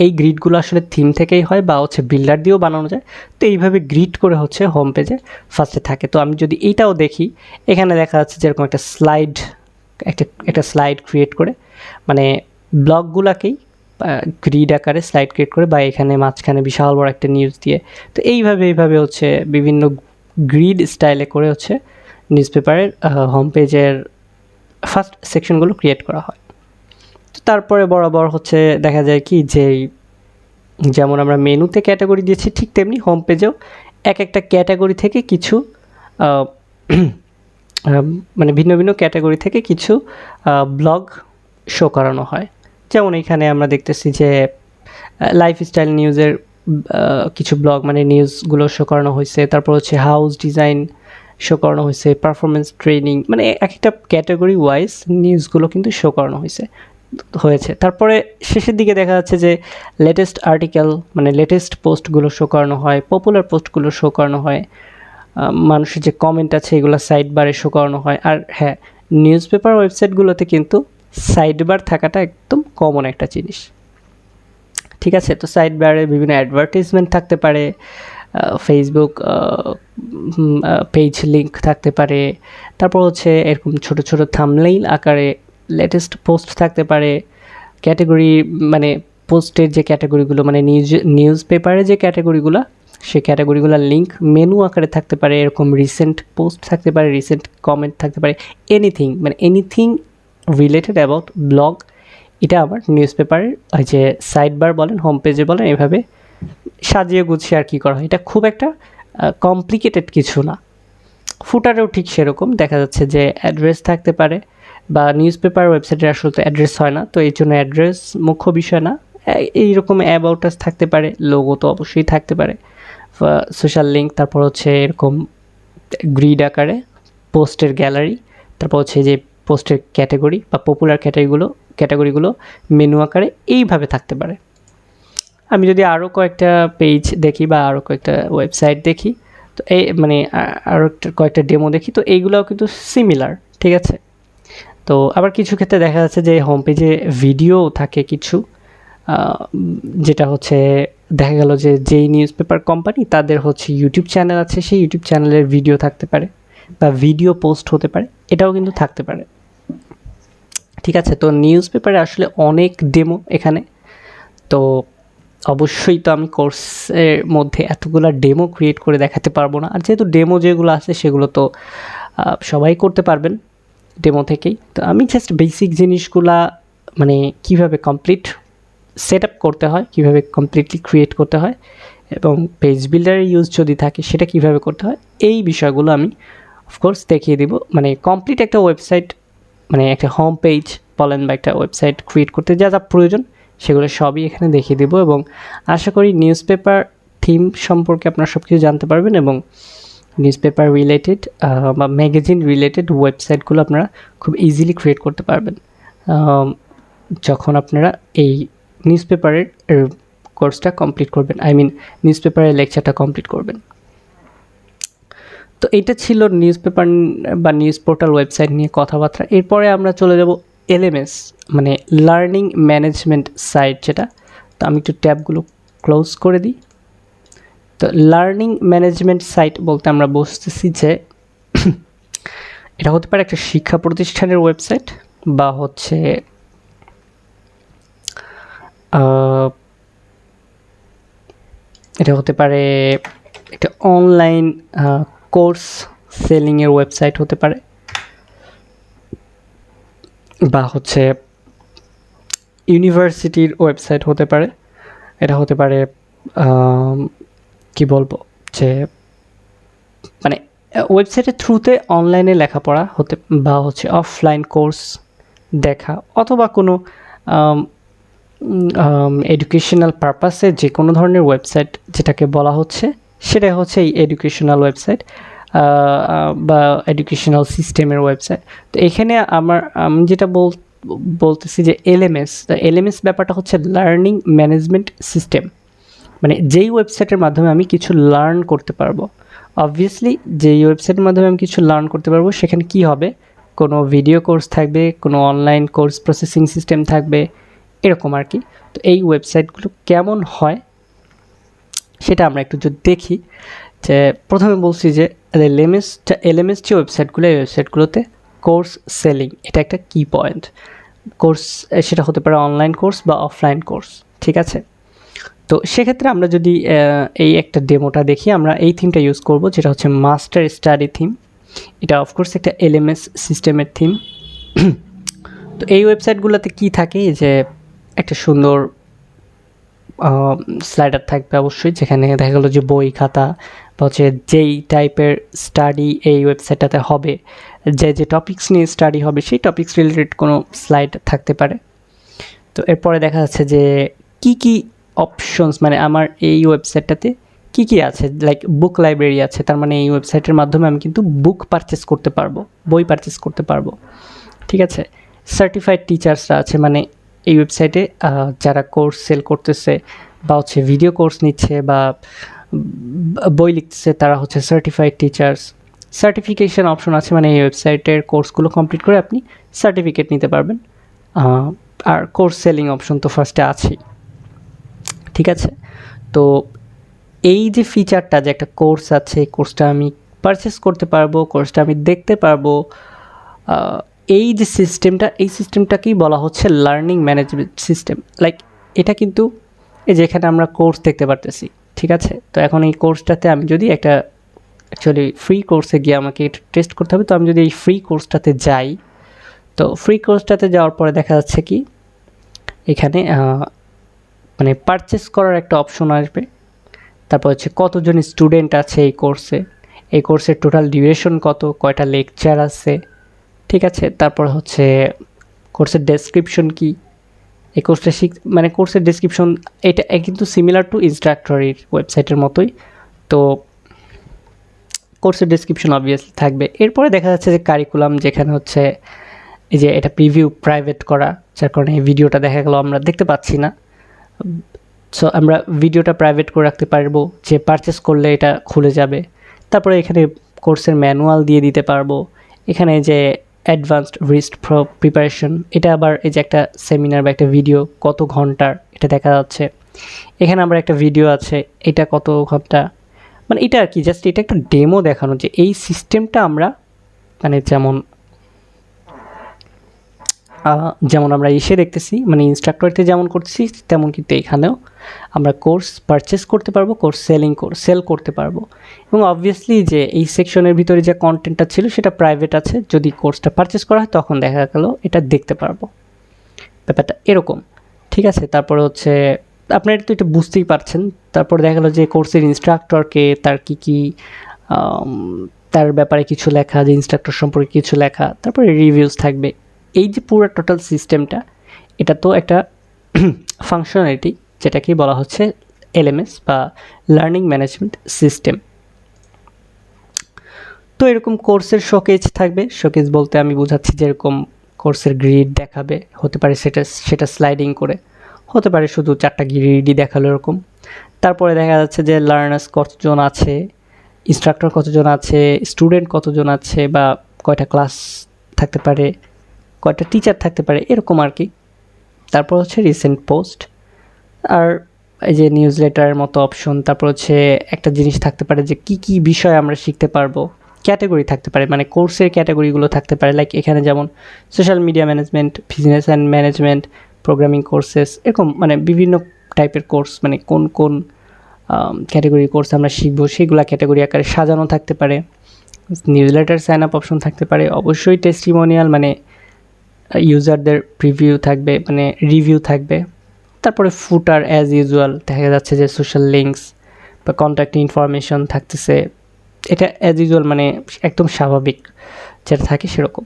এই গ্রিডগুলো আসলে থিম থেকেই হয় বা হচ্ছে বিল্ডার দিয়েও বানানো যায়। তো এইভাবে গ্রিড করে হচ্ছে হোম পেজে ফার্স্টে থাকে। তো আমি যদি এইটাও দেখি, এখানে দেখা যাচ্ছে যেরকম একটা স্লাইড, একটা স্লাইড ক্রিয়েট করে, মানে ব্লগগুলোকেই গ্রিড আকারে স্লাইড ক্রিয়েট করে, বা এখানে মাঝখানে বিশাল বড় একটা নিউজ দিয়ে, তো এইভাবে হচ্ছে বিভিন্ন গ্রিড স্টাইলে করে হচ্ছে নিউজ পেপারের হোম পেজের ফার্স্ট সেকশনগুলো ক্রিয়েট করা হয়। তো তারপরে বরাবর হচ্ছে দেখা যায় কি যে যেমন আমরা মেনুতে ক্যাটাগরি দিয়েছি, ঠিক তেমনি হোম পেজেও এক একটা ক্যাটাগরি থেকে কিছু মানে ভিন্ন ভিন্ন ক্যাটাগরি থেকে কিছু ব্লগ শো করানো হয়। যেমন এখানে আমরা দেখতেছি যে লাইফস্টাইল নিউজের কিছু ব্লগ, মানে নিউজগুলো শো করানো হয়েছে। তারপর হচ্ছে হাউস ডিজাইন শো করানো হয়েছে, পারফরমেন্স ট্রেনিং, মানে এক একটা ক্যাটাগরি ওয়াইজ নিউজগুলো কিন্তু শো করানো হয়েছে। তারপরে শেষের দিকে দেখা যাচ্ছে যে লেটেস্ট আর্টিকেল, মানে লেটেস্ট পোস্টগুলো শো করানো হয়, পপুলার পোস্টগুলো শো করানো হয়, মানুষের যে কমেন্ট আছে এগুলো সাইড বারে শো করানো হয়। আর হ্যাঁ, নিউজ পেপার ওয়েবসাইটগুলোতে কিন্তু সাইড বার থাকাটা একদম কমন একটা জিনিস, ঠিক আছে? তো সাইড বারে বিভিন্ন অ্যাডভার্টাইজমেন্ট থাকতে পারে, ফেসবুক পেজ লিঙ্ক থাকতে পারে, তারপর হচ্ছে এরকম ছোট ছোট থাম্বনেইল আকারে লেটেস্ট পোস্ট থাকতে পারে, ক্যাটাগরি, মানে পোস্টের যে ক্যাটাগরিগুলো, মানে নিউজ পেপারে যে ক্যাটাগরিগুলো, সেই ক্যাটাগরিগুলোর লিঙ্ক মেনু আকারে থাকতে পারে, এরকম রিসেন্ট পোস্ট থাকতে পারে, রিসেন্ট কমেন্ট থাকতে পারে, এনিথিং, মানে এনিথিং রিলেটেড অ্যাবাউট ব্লগ। এটা আবার নিউজ পেপারের ওই যে সাইড বার বলেন, হোম পেজে বলেন, এভাবে সাজিয়ে গুছিয়ে আর কি করা হয়। এটা খুব একটা কমপ্লিকেটেড কিছু না। ফুটারেও ঠিক সেরকম দেখা যাচ্ছে যে অ্যাড্রেস থাকতে পারে, বা নিউজ পেপার ওয়েবসাইটের আসলে তো অ্যাড্রেস হয় না, তো এই জন্য অ্যাড্রেস মুখ্য বিষয় না। এইরকম অ্যাবাউট আস থাকতে পারে, লোগো তো অবশ্যই থাকতে পারে, সোশ্যাল লিঙ্ক, তারপর হচ্ছে এরকম গ্রিড আকারে পোস্টের গ্যালারি, তারপর হচ্ছে যে পোস্টের ক্যাটাগরি বা পপুলার ক্যাটাগরিগুলো মেনু আকারে এইভাবে থাকতে পারে। আমি যদি আরও কয়েকটা পেজ দেখি বা আরও কয়েকটা ওয়েবসাইট দেখি, তো এই মানে আরও কয়েকটা ডেমো দেখি, তো এইগুলোও কিন্তু সিমিলার, ঠিক আছে? তো আবার কিছু ক্ষেত্রে দেখা যাচ্ছে যে হোম পেজে ভিডিও থাকে কিছু, যেটা হচ্ছে দেখা গেল যে যেই নিউজ পেপার কোম্পানি তাদের হচ্ছে ইউটিউব চ্যানেল আছে, সেই ইউটিউব চ্যানেলের ভিডিও থাকতে পারে বা ভিডিও পোস্ট হতে পারে, এটাও কিন্তু থাকতে পারে, ঠিক আছে? তো নিউজ পেপারে আসলে অনেক ডেমো এখানে, তো অবশ্যই তো আমি কোর্সের মধ্যে এতগুলো ডেমো ক্রিয়েট করে দেখাতে পারবো না। আর যেহেতু ডেমো যেগুলো আছে সেগুলো তো সবাই করতে পারবেন ডেমো থেকেই। তো আমি জাস্ট বেসিক জিনিসগুলা, মানে কিভাবে কমপ্লিট সেট আপ করতে হয়, কীভাবে কমপ্লিটলি ক্রিয়েট করতে হয়, এবং পেজ বিল্ডারের ইউজ যদি থাকে সেটা কিভাবে করতে হয়, এই বিষয়গুলো আমি অফকোর্স দেখিয়ে দিব। মানে কমপ্লিট একটা ওয়েবসাইট, মানে একটা হোম পেজ বলেন বা একটা ওয়েবসাইট ক্রিয়েট করতে যা যা প্রয়োজন সেগুলো সবই এখানে দেখিয়ে দেবো, এবং আশা করি নিউজ পেপার থিম সম্পর্কে আপনারা সব কিছু জানতে পারবেন, এবং নিউজ পেপার রিলেটেড বা ম্যাগাজিন রিলেটেড ওয়েবসাইটগুলো আপনারা খুব ইজিলি ক্রিয়েট করতে পারবেন যখন আপনারা এই নিউজ পেপারের কোর্সটা কমপ্লিট করবেন, আই মিন নিউজ পেপারের লেকচারটা কমপ্লিট করবেন। তো এটা ছিল নিউজ পেপার বা নিউজ পোর্টাল ওয়েবসাইট নিয়ে কথাবার্তা। এরপরে আমরা চলে যাব এলএমএস, মানে লার্নিং ম্যানেজমেন্ট সাইট যেটা। তো আমি একটু ট্যাবগুলো ক্লোজ করে দিই। তো লার্নিং ম্যানেজমেন্ট সাইট বলতে আমরা বুঝতেছি যে এটা হতে পারে একটা শিক্ষা প্রতিষ্ঠানের ওয়েবসাইট, বা হচ্ছে এটা হতে পারে একটা অনলাইন কোর্স সেলিংয়ের ওয়েবসাইট হতে পারে, বা হচ্ছে ইউনিভার্সিটির ওয়েবসাইট হতে পারে। এটা হতে পারে কি বলবো, যে মানে ওয়েবসাইটের থ্রুতে অনলাইনে লেখাপড়া হতে, বা হচ্ছে অফলাইন কোর্স দেখা, অথবা কোনো এডুকেশনাল পারপাসে যে কোনো ধরনের ওয়েবসাইট যেটাকে বলা হচ্ছে সেটা হচ্ছে এই এডুকেশনাল ওয়েবসাইট বা এডুকেশনাল সিস্টেমের ওয়েবসাইট। তো এখানে আমি যেটা বলতেছি যে এলএমএস ব্যাপারটা হচ্ছে লার্নিং ম্যানেজমেন্ট সিস্টেম, মানে যেই ওয়েবসাইটের মাধ্যমে আমি কিছু লার্ন করতে পারবো। অবভিয়াসলি যেই ওয়েবসাইটের মাধ্যমে আমি কিছু লার্ন করতে পারবো সেখানে কি হবে, কোনো ভিডিও কোর্স থাকবে, কোনো অনলাইন কোর্স প্রসেসিং সিস্টেম থাকবে, এরকম আর কি। তো এই ওয়েবসাইটগুলো কেমন হয় সেটা আমরা একটু যদি দেখি, যে প্রথমে বলছি যে এলএমএস যে ওয়েবসাইটগুলো, এই ওয়েবসাইটগুলোতে কোর্স সেলিং এটা একটা কি পয়েন্ট। কোর্স সেটা হতে পারে অনলাইন কোর্স বা অফলাইন কোর্স, ঠিক আছে। তো সেক্ষেত্রে আমরা যদি এই একটা ডেমোটা দেখি, আমরা এই থিমটা ইউজ করব, যেটা হচ্ছে মাস্টার স্টাডি থিম। এটা অফকোর্স একটা এলএমএস সিস্টেমের থিম। তো এই ওয়েবসাইটগুলোতে কি থাকে, যে একটা সুন্দর স্লাইডার থাকবে অবশ্যই, যেখানে দেখা গেলো যে বই খাতা বা হচ্ছে যেই টাইপের স্টাডি এই ওয়েবসাইটটাতে হবে, যে টপিকস নিয়ে স্টাডি হবে সেই টপিকস রিলেটেড কোনো স্লাইড থাকতে পারে। তো এরপরে দেখা যাচ্ছে যে কি অপশনস, মানে আমার এই ওয়েবসাইটটাতে কি আছে, লাইক বুক লাইব্রেরি আছে, তার মানে এই ওয়েবসাইটের মাধ্যমে আমি কিন্তু বুক পারচেস করতে পারবো, বই পারচেস করতে পারবো, ঠিক আছে। সার্টিফাইড টিচার্সরা আছে, মানে এই ওয়েবসাইটে যারা কোর্স সেল করতেছে বা হচ্ছে ভিডিও কোর্স নিচ্ছে বা বই লিখতেছে, তারা হচ্ছে সার্টিফাইড টিচার্স। সার্টিফিকেশন অপশন আছে, মানে এই ওয়েবসাইটের কোর্সগুলো কমপ্লিট করে আপনি সার্টিফিকেট নিতে পারবেন। আর কোর্স সেলিং অপশন তো ফার্স্টে আছেই, ঠিক আছে। তো এই যে ফিচারটা, যে একটা কোর্স আছে, কোর্সটা আমি পারচেস করতে পারবো, কোর্সটা আমি দেখতে পারবো, এই যে সিস্টেমটা, এই সিস্টেমটাকেই বলা হচ্ছে লার্নিং ম্যানেজমেন্ট সিস্টেম। লাইক এটা কিন্তু এই যে এখানে আমরা কোর্স দেখতে পারতেছি, ঠিক আছে। তো এখন এই কোর্সটাতে আমি যদি একটা অ্যাকচুয়ালি ফ্রি কোর্সে গিয়ে আমাকে এটা টেস্ট করতে হবে, তো আমি যদি এই ফ্রি কোর্সটাতে যাই, তো ফ্রি কোর্সটাতে যাওয়ার পরে দেখা যাচ্ছে কি এখানে মানে পারচেস করার একটা অপশন আসবে। তারপর হচ্ছে কতজন স্টুডেন্ট আছে এই কোর্সে, এই কোর্সের টোটাল ডিউরেশন কত, কয়টা লেকচার আছে, ঠিক আছে। তারপর হচ্ছে কোর্সের ডেসক্রিপশন কি, এই কোর্সটা মানে কোর্সের ডেসক্রিপশন এটা কিন্তু সিমিলার টু ইনস্ট্রাক্টরের ওয়েবসাইটের মতোই। তো কোর্সের ডেসক্রিপশন অবভিয়াসলি থাকবে। এরপরে দেখা যাচ্ছে যে কারিকুলাম, যেখানে হচ্ছে এই যে এটা প্রিভিউ প্রাইভেট করা, যার কারণে এই ভিডিওটা দেখা গেল আমরা দেখতে পাচ্ছি না। সো আমরা ভিডিওটা প্রাইভেট করে রাখতে পারবো, যে পারচেস করলে এটা খুলে যাবে। তারপরে এখানে কোর্সের ম্যানুয়াল দিয়ে দিতে পারবো। এখানে যে অ্যাডভান্সড রিস্ক প্রিপারেশন, এটা আবার এই যে একটা সেমিনার বা একটা ভিডিও কত ঘন্টার এটা দেখা যাচ্ছে। এখানে আবার একটা ভিডিও আছে, এটা কত ঘন্টা, মানে এটা আর কি জাস্ট এটা একটা ডেমো দেখানো, যে এই সিস্টেমটা আমরা মানে যেমন আমরা এসে দেখতেছি, মানে ইনস্ট্রাক্টরতে যেমন করতেছি তেমন কিন্তু এখানেও আমরা কোর্স পারচেস করতে পারবো, কোর্স সেল করতে পারবো। এবং অবভিয়াসলি যে এই সেকশনের ভিতরে যে কন্টেন্টটা ছিল সেটা প্রাইভেট আছে, যদি কোর্সটা পারচেস করা হয় তখন দেখা গেল এটা দেখতে পারবো। ব্যাপারটা এরকম, ঠিক আছে। তারপরে হচ্ছে আপনারা তো এটা বুঝতেই পারছেন। তারপর দেখা গেলো যে কোর্সের ইনস্ট্রাক্টরকে, তার কি তার ব্যাপারে কিছু লেখা, যে ইনস্ট্রাক্টর সম্পর্কে কিছু লেখা, তারপরে রিভিউজ থাকবে। এই যে পুরো টোটাল সিস্টেমটা, এটা তো একটা ফাংশনালিটি, যেটাকে বলা হচ্ছে এলএমএস বা লার্নিং ম্যানেজমেন্ট সিস্টেম। তো এরকম কোর্সের শোকেজ থাকবে। শোকেজ বলতে আমি বোঝাচ্ছি যেরকম কোর্সের গ্রিড দেখাবে, হতে পারে সেটা স্লাইডিং করে, হতে পারে শুধু 4টা গ্রিডই দেখালো এরকম। তারপরে দেখা যাচ্ছে যে লার্নার্স কতজন আছে, ইনস্ট্রাক্টর কতজন আছে, স্টুডেন্ট কতজন আছে, বা কয়টা ক্লাস থাকতে পারে, কয়টা টিচার থাকতে পারে, এরকম আর কি। তারপর হচ্ছে রিসেন্ট পোস্ট, আর এই যে নিউজ লেটারের মতো অপশন। তারপর হচ্ছে একটা জিনিস থাকতে পারে যে কি বিষয় আমরা শিখতে পারবো, ক্যাটাগরি থাকতে পারে, মানে কোর্সের ক্যাটাগরিগুলো থাকতে পারে। লাইক এখানে যেমন social media management, business and management, programming courses, এরকম মানে বিভিন্ন টাইপের কোর্স, মানে কোন ক্যাটাগরি কোর্স আমরা শিখবো সেগুলো ক্যাটাগরি আকারে সাজানো থাকতে পারে। Newsletter sign up option থাকতে পারে, অবশ্যই টেস্টিমোনিয়াল মানে ইউজারদের প্রিভিউ থাকবে, মানে রিভিউ থাকবে। তারপরে ফুটার অ্যাজ ইউজুয়াল দেখা যাচ্ছে যে সোশ্যাল লিঙ্কস বা কন্ট্যাক্ট ইনফরমেশন থাকতেছে, এটা অ্যাজ ইউজুয়াল মানে একদম স্বাভাবিক যেটা থাকে সেরকম।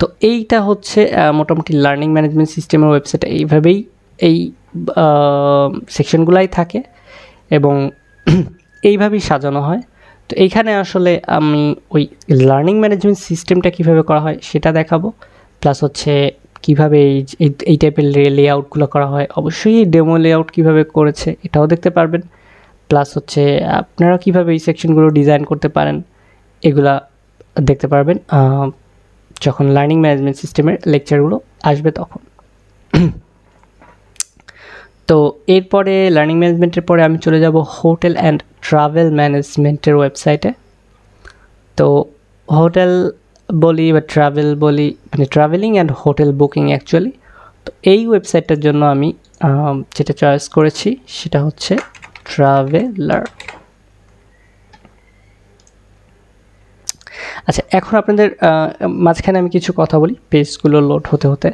তো এইটা হচ্ছে মোটামুটি লার্নিং ম্যানেজমেন্ট সিস্টেমের ওয়েবসাইট। এইভাবেই এই সেকশনগুলাই থাকে এবং এইভাবেই সাজানো হয়। তো এইখানে আসলে আমি ওই লার্নিং ম্যানেজমেন্ট সিস্টেমটা কীভাবে করা হয় সেটা দেখাবো, প্লাস হচ্ছে কীভাবে এই টাইপের লেআউটগুলো করা হয়। অবশ্যই এই ডেমো লেআউট কীভাবে করেছে এটাও দেখতে পারবেন, প্লাস হচ্ছে আপনারা কীভাবে এই সেকশনগুলো ডিজাইন করতে পারেন এগুলা দেখতে পারবেন। যখন লার্নিং ম্যানেজমেন্ট সিস্টেমের লেকচারগুলো আসবে তখন। তো এরপরে লার্নিং ম্যানেজমেন্টের পরে আমি চলে যাব হোটেল অ্যান্ড ট্রাভেল ম্যানেজমেন্টের ওয়েবসাইটে। তো হোটেল বলি বা ট্রাভেল বলি, মানে travelling and hotel booking actually. তো এই ওয়েবসাইটটার জন্য আমি যেটা চয়েস করেছি সেটা হচ্ছে ট্রাভেলার। আচ্ছা, এখন আপনাদের মাঝখানে আমি কিছু কথা বলি পেজগুলো লোড হতে হতে,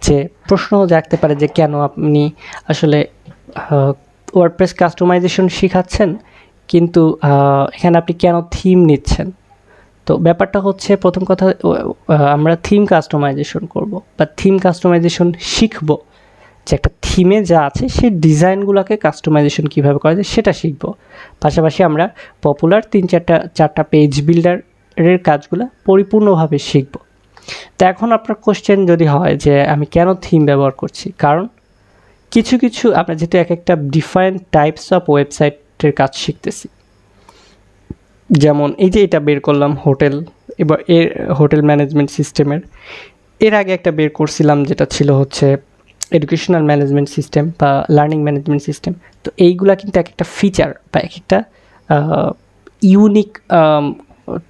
যে প্রশ্ন জাগতে পারে যে কেন আপনি আসলে ওয়ার্ডপ্রেস কাস্টমাইজেশন শিখাচ্ছেন কিন্তু এখানে আপনি কেন থিম নিচ্ছেন। তো ব্যাপারটা হচ্ছে, প্রথম কথা, আমরা থিম কাস্টমাইজেশন করব বা থিম কাস্টমাইজেশন শিখব, যে একটা থিমে যা আছে সেই ডিজাইনগুলোকে কাস্টমাইজেশন কীভাবে করা যায় সেটা শিখব। পাশাপাশি আমরা পপুলার 3-4টা পেজ বিল্ডারের কাজগুলো পরিপূর্ণভাবে শিখব। তো এখন আপনার কোশ্চেন যদি হয় যে আমি কেন থিম ব্যবহার করছি, কারণ কিছু কিছু আমরা যেহেতু এক একটা ডিফারেন্ট টাইপস অফ ওয়েবসাইটের কাজ শিখতেছি, যেমন এই যে এটা বের করলাম হোটেল, এবার এর হোটেল ম্যানেজমেন্ট সিস্টেমের, এর আগে একটা বের করছিলাম যেটা ছিল হচ্ছে এডুকেশনাল ম্যানেজমেন্ট সিস্টেম বা লার্নিং ম্যানেজমেন্ট সিস্টেম। তো এইগুলা কিন্তু এক একটা ফিচার বা এক একটা ইউনিক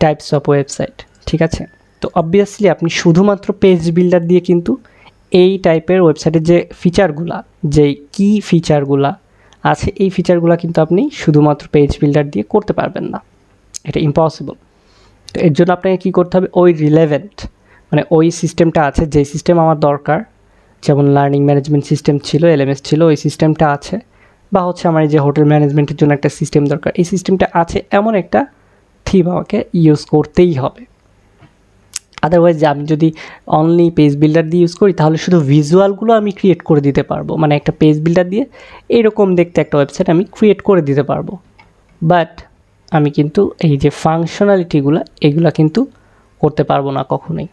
টাইপস অফ ওয়েবসাইট, ঠিক আছে। তো অবভিয়াসলি আপনি শুধুমাত্র পেজ বিল্ডার দিয়ে কিন্তু এই টাইপের ওয়েবসাইটের যে ফিচারগুলা, যেই কি ফিচারগুলা আছে এই ফিচারগুলা কিন্তু আপনি শুধুমাত্র পেজ বিল্ডার দিয়ে করতে পারবেন না, এটা ইম্পসিবল। তো এর জন্য আপনাকে কী করতে হবে, ওই রিলেভেন্ট মানে ওই সিস্টেমটা আছে যেই সিস্টেম আমার দরকার, যেমন লার্নিং ম্যানেজমেন্ট সিস্টেম ছিল, এলএমএস ছিল, ওই সিস্টেমটা আছে, বা হচ্ছে আমার এই যে হোটেল ম্যানেজমেন্টের জন্য একটা সিস্টেম দরকার, এই সিস্টেমটা আছে, এমন একটা থিম আমাকে ইউজ করতেই হবে। আদারওয়াইজ আমি যদি অনলি পেজ বিল্ডার দিয়ে ইউজ করি তাহলে শুধু ভিজুয়ালগুলো আমি ক্রিয়েট করে দিতে পারবো, মানে একটা পেজ বিল্ডার দিয়ে এরকম দেখতে একটা ওয়েবসাইট আমি ক্রিয়েট করে দিতে পারবো, বাট আমি কিন্তু এই যে ফাংশনালিটিগুলো এগুলো কিন্তু করতে পারবো না কখনোই,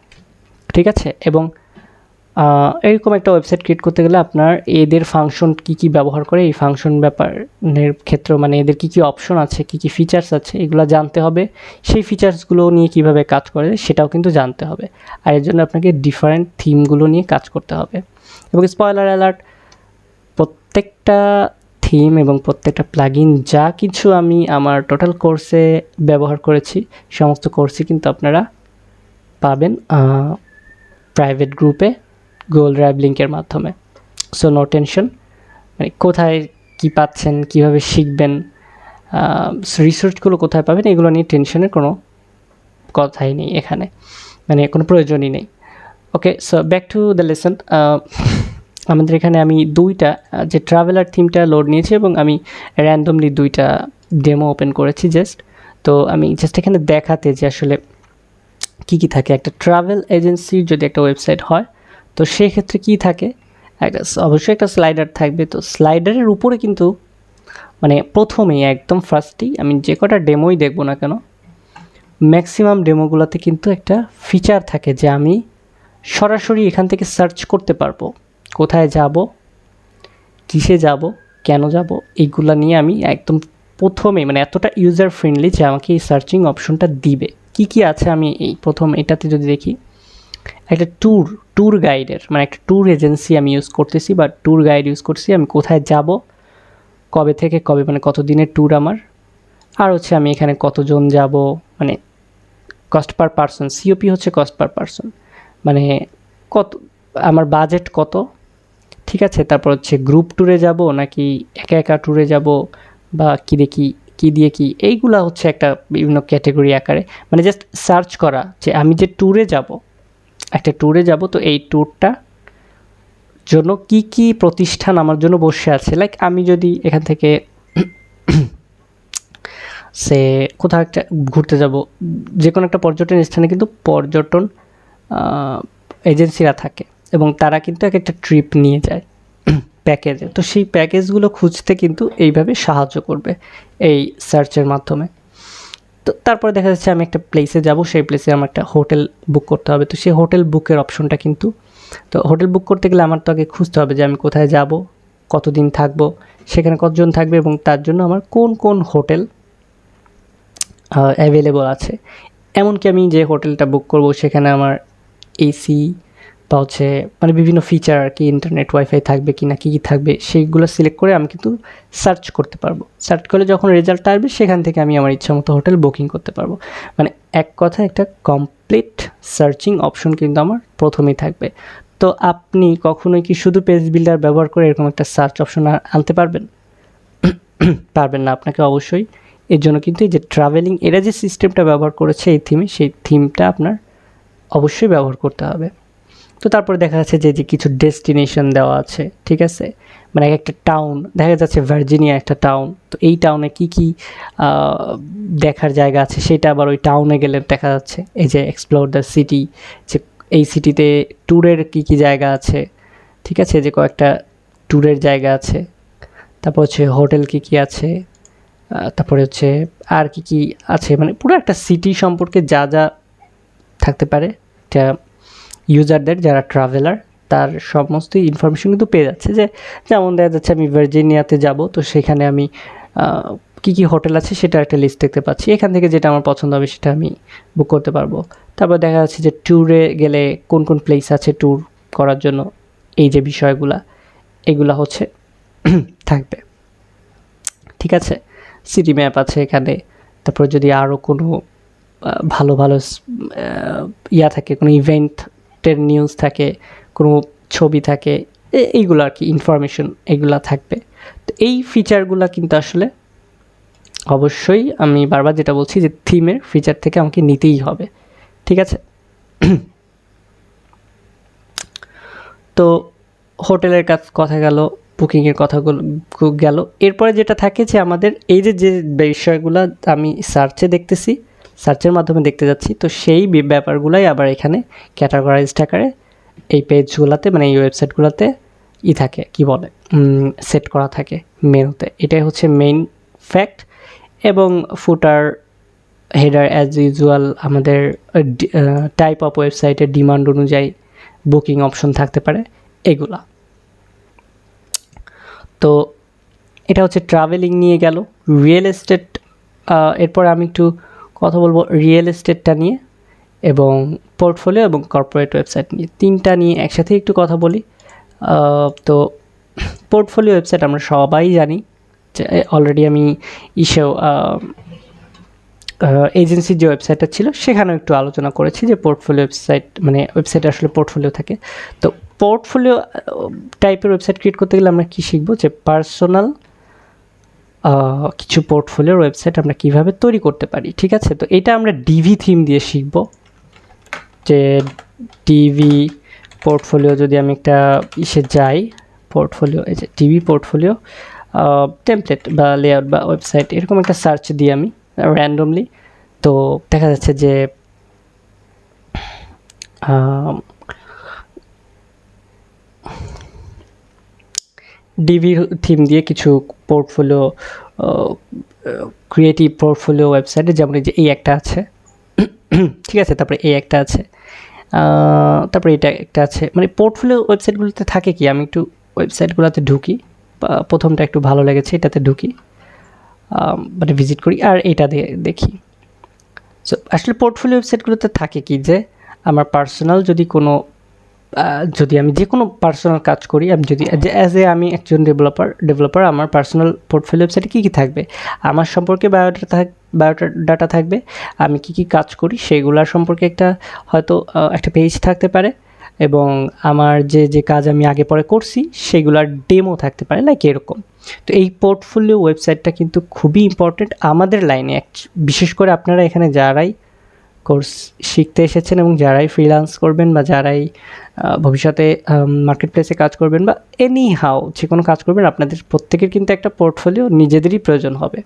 ঠিক আছে। এবং এরকম একটা ওয়েবসাইট ক্রিয়েট করতে গেলে আপনার এদের ফাংশন কী কী ব্যবহার করে, এই ফাংশন ব্যাপারের ক্ষেত্রে মানে এদের কী কী অপশন আছে, কী কী ফিচার্স আছে এগুলো জানতে হবে, সেই ফিচার্সগুলো নিয়ে কীভাবে কাজ করে সেটাও কিন্তু জানতে হবে। আর এর জন্য আপনাকে ডিফারেন্ট থিমগুলো নিয়ে কাজ করতে হবে। এবং স্পয়লার অ্যালার্ট, প্রত্যেকটা থিম এবং প্রত্যেকটা প্লাগইন যা কিছু আমি আমার টোটাল কোর্সে ব্যবহার করেছি সমস্ত কোর্সই কিন্তু আপনারা পাবেন প্রাইভেট গ্রুপে গুগল ড্রাইভ লিঙ্কের মাধ্যমে। সো নো টেনশন, মানে কোথায় কী পাচ্ছেন, কীভাবে শিখবেন, রিসার্চগুলো কোথায় পাবেন, এগুলো নিয়ে টেনশনের কোনো কথাই নেই এখানে, মানে কোনো প্রয়োজনই নেই। Okay, so back to the lesson. আমাদের এখানে আমি দুইটা যে ট্রাভেলার থিমটা লোড নিয়েছি এবং আমি র্যান্ডমলি দুইটা ডেমো ওপেন করেছি জাস্ট। তো আমি জাস্ট এখানে দেখাতে যে আসলে কী কী থাকে, একটা ট্রাভেল এজেন্সির যদি একটা ওয়েবসাইট হয় তো সেক্ষেত্রে কী থাকে, অবশ্যই একটা স্লাইডার থাকবে। তো স্লাইডারের উপরে কিন্তু মানে প্রথমেই একদম ফার্স্টেই আমি যে কটা ডেমোই দেখবো না কেন, ম্যাক্সিমাম ডেমোগুলোতে কিন্তু একটা ফিচার থাকে যে আমি সরাসরি এখান থেকে সার্চ করতে পারবো, কোথায় যাব, কিসে যাব, কেন যাব, এইগুলো নিয়ে আমি একদম প্রথমেই মানে এতটা ইউজার ফ্রেন্ডলি যে আমাকে এই সার্চিং অপশনটা দিবে। কি কি আছে আমি এই প্রথম এটাতে যদি দেখি, একটা ট্যুর গাইডের মানে একটা ট্যুর এজেন্সি আমি ইউজ করতেছি বা ট্যুর গাইড ইউজ করছি, আমি কোথায় যাব, কবে থেকে কবে, মানে কত দিনের ট্যুর আমার, আর হচ্ছে আমি এখানে কতজন যাব, মানে কস্ট পার পারসন, সিওপি হচ্ছে কস্ট পার পারসন, মানে কত আমার বাজেট কত, ঠিক আছে। তারপর হচ্ছে গ্রুপ ট্যুরে যাব নাকি একা একা ট্যুরে যাব বা কী দেখি কী দিয়ে কী, এইগুলা হচ্ছে একটা বিভিন্ন ক্যাটেগরি আকারে মানে জাস্ট সার্চ করা যে আমি যে ট্যুরে যাব, একটা ট্যুরে যাব, তো এই ট্যুরটা জন্য কি কি প্রতিষ্ঠান আমার জন্য বসে আছে। লাইক আমি যদি এখান থেকে সে কোথাও একটা ঘুরতে যাব, যে কোনো একটা পর্যটন স্থানে কিন্তু পর্যটন এজেন্সিরা থাকে এবং তারা কিন্তু এক একটা ট্রিপ নিয়ে যায় প্যাকেজে, তো সেই প্যাকেজগুলো খুঁজতে কিন্তু এইভাবে সাহায্য করবে এই সার্চের মাধ্যমে। তো তারপরে দেখা যাচ্ছে আমি একটা প্লেসে যাব, সেই প্লেসে আমার একটা হোটেল বুক করতে হবে, তো সেই হোটেল বুকের অপশনটা কিন্তু, তো হোটেল বুক করতে গেলে আমার তো আগে খুঁজতে হবে যে আমি কোথায় যাব, কতদিন থাকবো, সেখানে কতজন থাকবে এবং তার জন্য আমার কোন কোন হোটেল অ্যাভেলেবল আছে। এমনকি আমি যে হোটেলটা বুক করব সেখানে আমার এসি বা হচ্ছে মানে বিভিন্ন ফিচার আর কি, ইন্টারনেট ওয়াইফাই থাকবে কি না, কী কী থাকবে সেইগুলো সিলেক্ট করে আমি কিন্তু সার্চ করতে পারবো। সার্চ করলে যখন রেজাল্টটা আসবে সেখান থেকে আমি আমার ইচ্ছা মতো হোটেল বুকিং করতে পারবো। মানে এক কথা একটা কমপ্লিট সার্চিং অপশন কিন্তু আমার প্রথমেই থাকবে। তো আপনি কখনোই কি শুধু পেজ বিল্ডার ব্যবহার করে এরকম একটা সার্চ অপশন আনতে পারবেন? পারবেন না। আপনাকে অবশ্যই এর জন্য কিন্তু এই যে ট্রাভেলিং এরা যে সিস্টেমটা ব্যবহার করেছে এই থিমে, সেই থিমটা আপনার অবশ্যই ব্যবহার করতে হবে। তো তারপরে দেখা যাচ্ছে যে কিছু ডেস্টিনেশন দেওয়া আছে, ঠিক আছে? মানে একটা টাউন দেখা যাচ্ছে, ভার্জিনিয়া একটা টাউন, তো এই টাউনে কী কী দেখার জায়গা আছে সেটা আবার ওই টাউনে গেলে দেখা যাচ্ছে। এই যে এক্সপ্লোর দ্য সিটি, যে এই সিটিতে ট্যুরের কী কী জায়গা আছে, ঠিক আছে? যে কয়েকটা ট্যুরের জায়গা আছে, তারপর হচ্ছে হোটেল কী কী আছে, তারপরে হচ্ছে আর কী কী আছে, মানে পুরো একটা সিটি সম্পর্কে যা যা থাকতে পারে এটা ইউজারদের যারা ট্রাভেলার তার সমস্ত ইনফরমেশন কিন্তু পেয়ে যাচ্ছে। যে যেমন দেখা যাচ্ছে আমি ভার্জিনিয়াতে যাব, তো সেখানে আমি কী কী হোটেল আছে সেটা একটা লিস্ট দেখতে পাচ্ছি। এখান থেকে যেটা আমার পছন্দ হবে সেটা আমি বুক করতে পারবো। তারপর দেখা যাচ্ছে যে ট্যুরে গেলে কোন কোন প্লেস আছে ট্যুর করার জন্য, এই যে বিষয়গুলা এগুলা হচ্ছে থাকবে, ঠিক আছে? সিটি ম্যাপ আছে এখানে। তারপর যদি আরও কোনো ভালো ভালো ইয়া থাকে, কোনো ইভেন্টের নিউজ থাকে, কোনো ছবি থাকে, এইগুলো আর কি ইনফরমেশন এগুলা থাকবে। তো এই ফিচারগুলো কিন্তু আসলে অবশ্যই আমি বারবার যেটা বলছি যে থিমের ফিচার থেকে আমাকে নিতেই হবে, ঠিক আছে? তো হোটেলের কথা গেল, বুকিংয়ের কথাগুলো গেল। এরপরে যেটা থাকে যে আমাদের এই যে যে বিষয়গুলো আমি সার্চে দেখতেছি, সার্চের মাধ্যমে দেখতে যাচ্ছি, তো সেই ব্যাপারগুলোই আবার এখানে ক্যাটাগরাইজড আকারে এই পেজগুলোতে মানে এই ওয়েবসাইটগুলোতে থাকে, কি বলে, সেট করা থাকে মেনুতে। এটাই হচ্ছে মেইন ফ্যাক্ট। এবং ফুটার, হেডার অ্যাজ ইউজুয়াল আমাদের টাইপ অফ ওয়েবসাইটের ডিমান্ড অনুযায়ী বুকিং অপশন থাকতে পারে এগুলা। তো এটা হচ্ছে ট্রাভেলিং নিয়ে গেল। রিয়েল এস্টেট, এরপর আমি একটু কথা বলবো রিয়েল এস্টেটটা নিয়ে এবং পোর্টফোলিও এবং কর্পোরেট ওয়েবসাইট নিয়ে, তিনটা নিয়ে একসাথে একটু কথা বলি। তো পোর্টফোলিও ওয়েবসাইট আমরা সবাই জানি যে অলরেডি আমি এজেন্সির যে ওয়েবসাইটটা ছিল সেখানেও একটু আলোচনা করেছি যে পোর্টফোলিও ওয়েবসাইট মানে ওয়েবসাইটে আসলে পোর্টফোলিও থাকে। তো পোর্টফোলিও টাইপের ওয়েবসাইট ক্রিয়েট করতে গেলে আমরা কী শিখবো, যে পার্সোনাল কিছু পোর্টফোলিওর ওয়েবসাইট আমরা কীভাবে তৈরি করতে পারি, ঠিক আছে? তো এটা আমরা ডিভি থিম দিয়ে শিখব। যে ডিভি পোর্টফোলিও, যদি আমি একটা যাই পোর্টফোলিও, এই যে ডিভি পোর্টফোলিও টেমপ্লেট বা লেআউট বা ওয়েবসাইট এরকম একটা সার্চ দিই আমি র্যান্ডমলি, তো দেখা যাচ্ছে যে ডিভি থিম দিয়ে কিছু পোর্টফোলিও, ক্রিয়েটিভ পোর্টফোলিও ওয়েবসাইটে, যেমন এই যে এই একটা আছে, ঠিক আছে? তারপরে এই একটা আছে, তারপরে এটা একটা আছে। মানে পোর্টফোলিও ওয়েবসাইটগুলোতে থাকে কি, আমি একটু ওয়েবসাইটগুলোতে ঢুকি, প্রথমটা একটু ভালো লেগেছে এটাতে ঢুকি, মানে ভিজিট করি আর এটা দেখি। সো আসলে পোর্টফোলিও ওয়েবসাইটগুলোতে থাকে কি, যে আমার পার্সোনাল যদি আমি যে কোনো পার্সোনাল কাজ করি, আমি যদি আমি একজন ডেভেলপার আমার পার্সোনাল পোর্টফোলিও ওয়েবসাইটে কী কী থাকবে, আমার সম্পর্কে বায়োডাটা থাকবে, আমি কী কী কাজ করি সেগুলোর সম্পর্কে হয়তো একটা পেজ থাকতে পারে, এবং আমার যে কাজ আমি আগে পরে করছি সেগুলোর ডেমো থাকতে পারে, লাইক এরকম। তো এই পোর্টফোলিও ওয়েবসাইটটা কিন্তু খুবই ইম্পর্টেন্ট আমাদের লাইনে, বিশেষ করে আপনারা এখানে যারাই কোর্স শিখতে এসেছেন এবং যারাই ফ্রিল্যান্স করবেন বা যারাই ভবিষ্যতে মার্কেট প্লেসে কাজ করবেন বা এনি হাউ যে কোনো কাজ করবেন, আপনাদের প্রত্যেকের কিন্তু একটা পোর্টফোলিও নিজেদেরই প্রয়োজন হবে।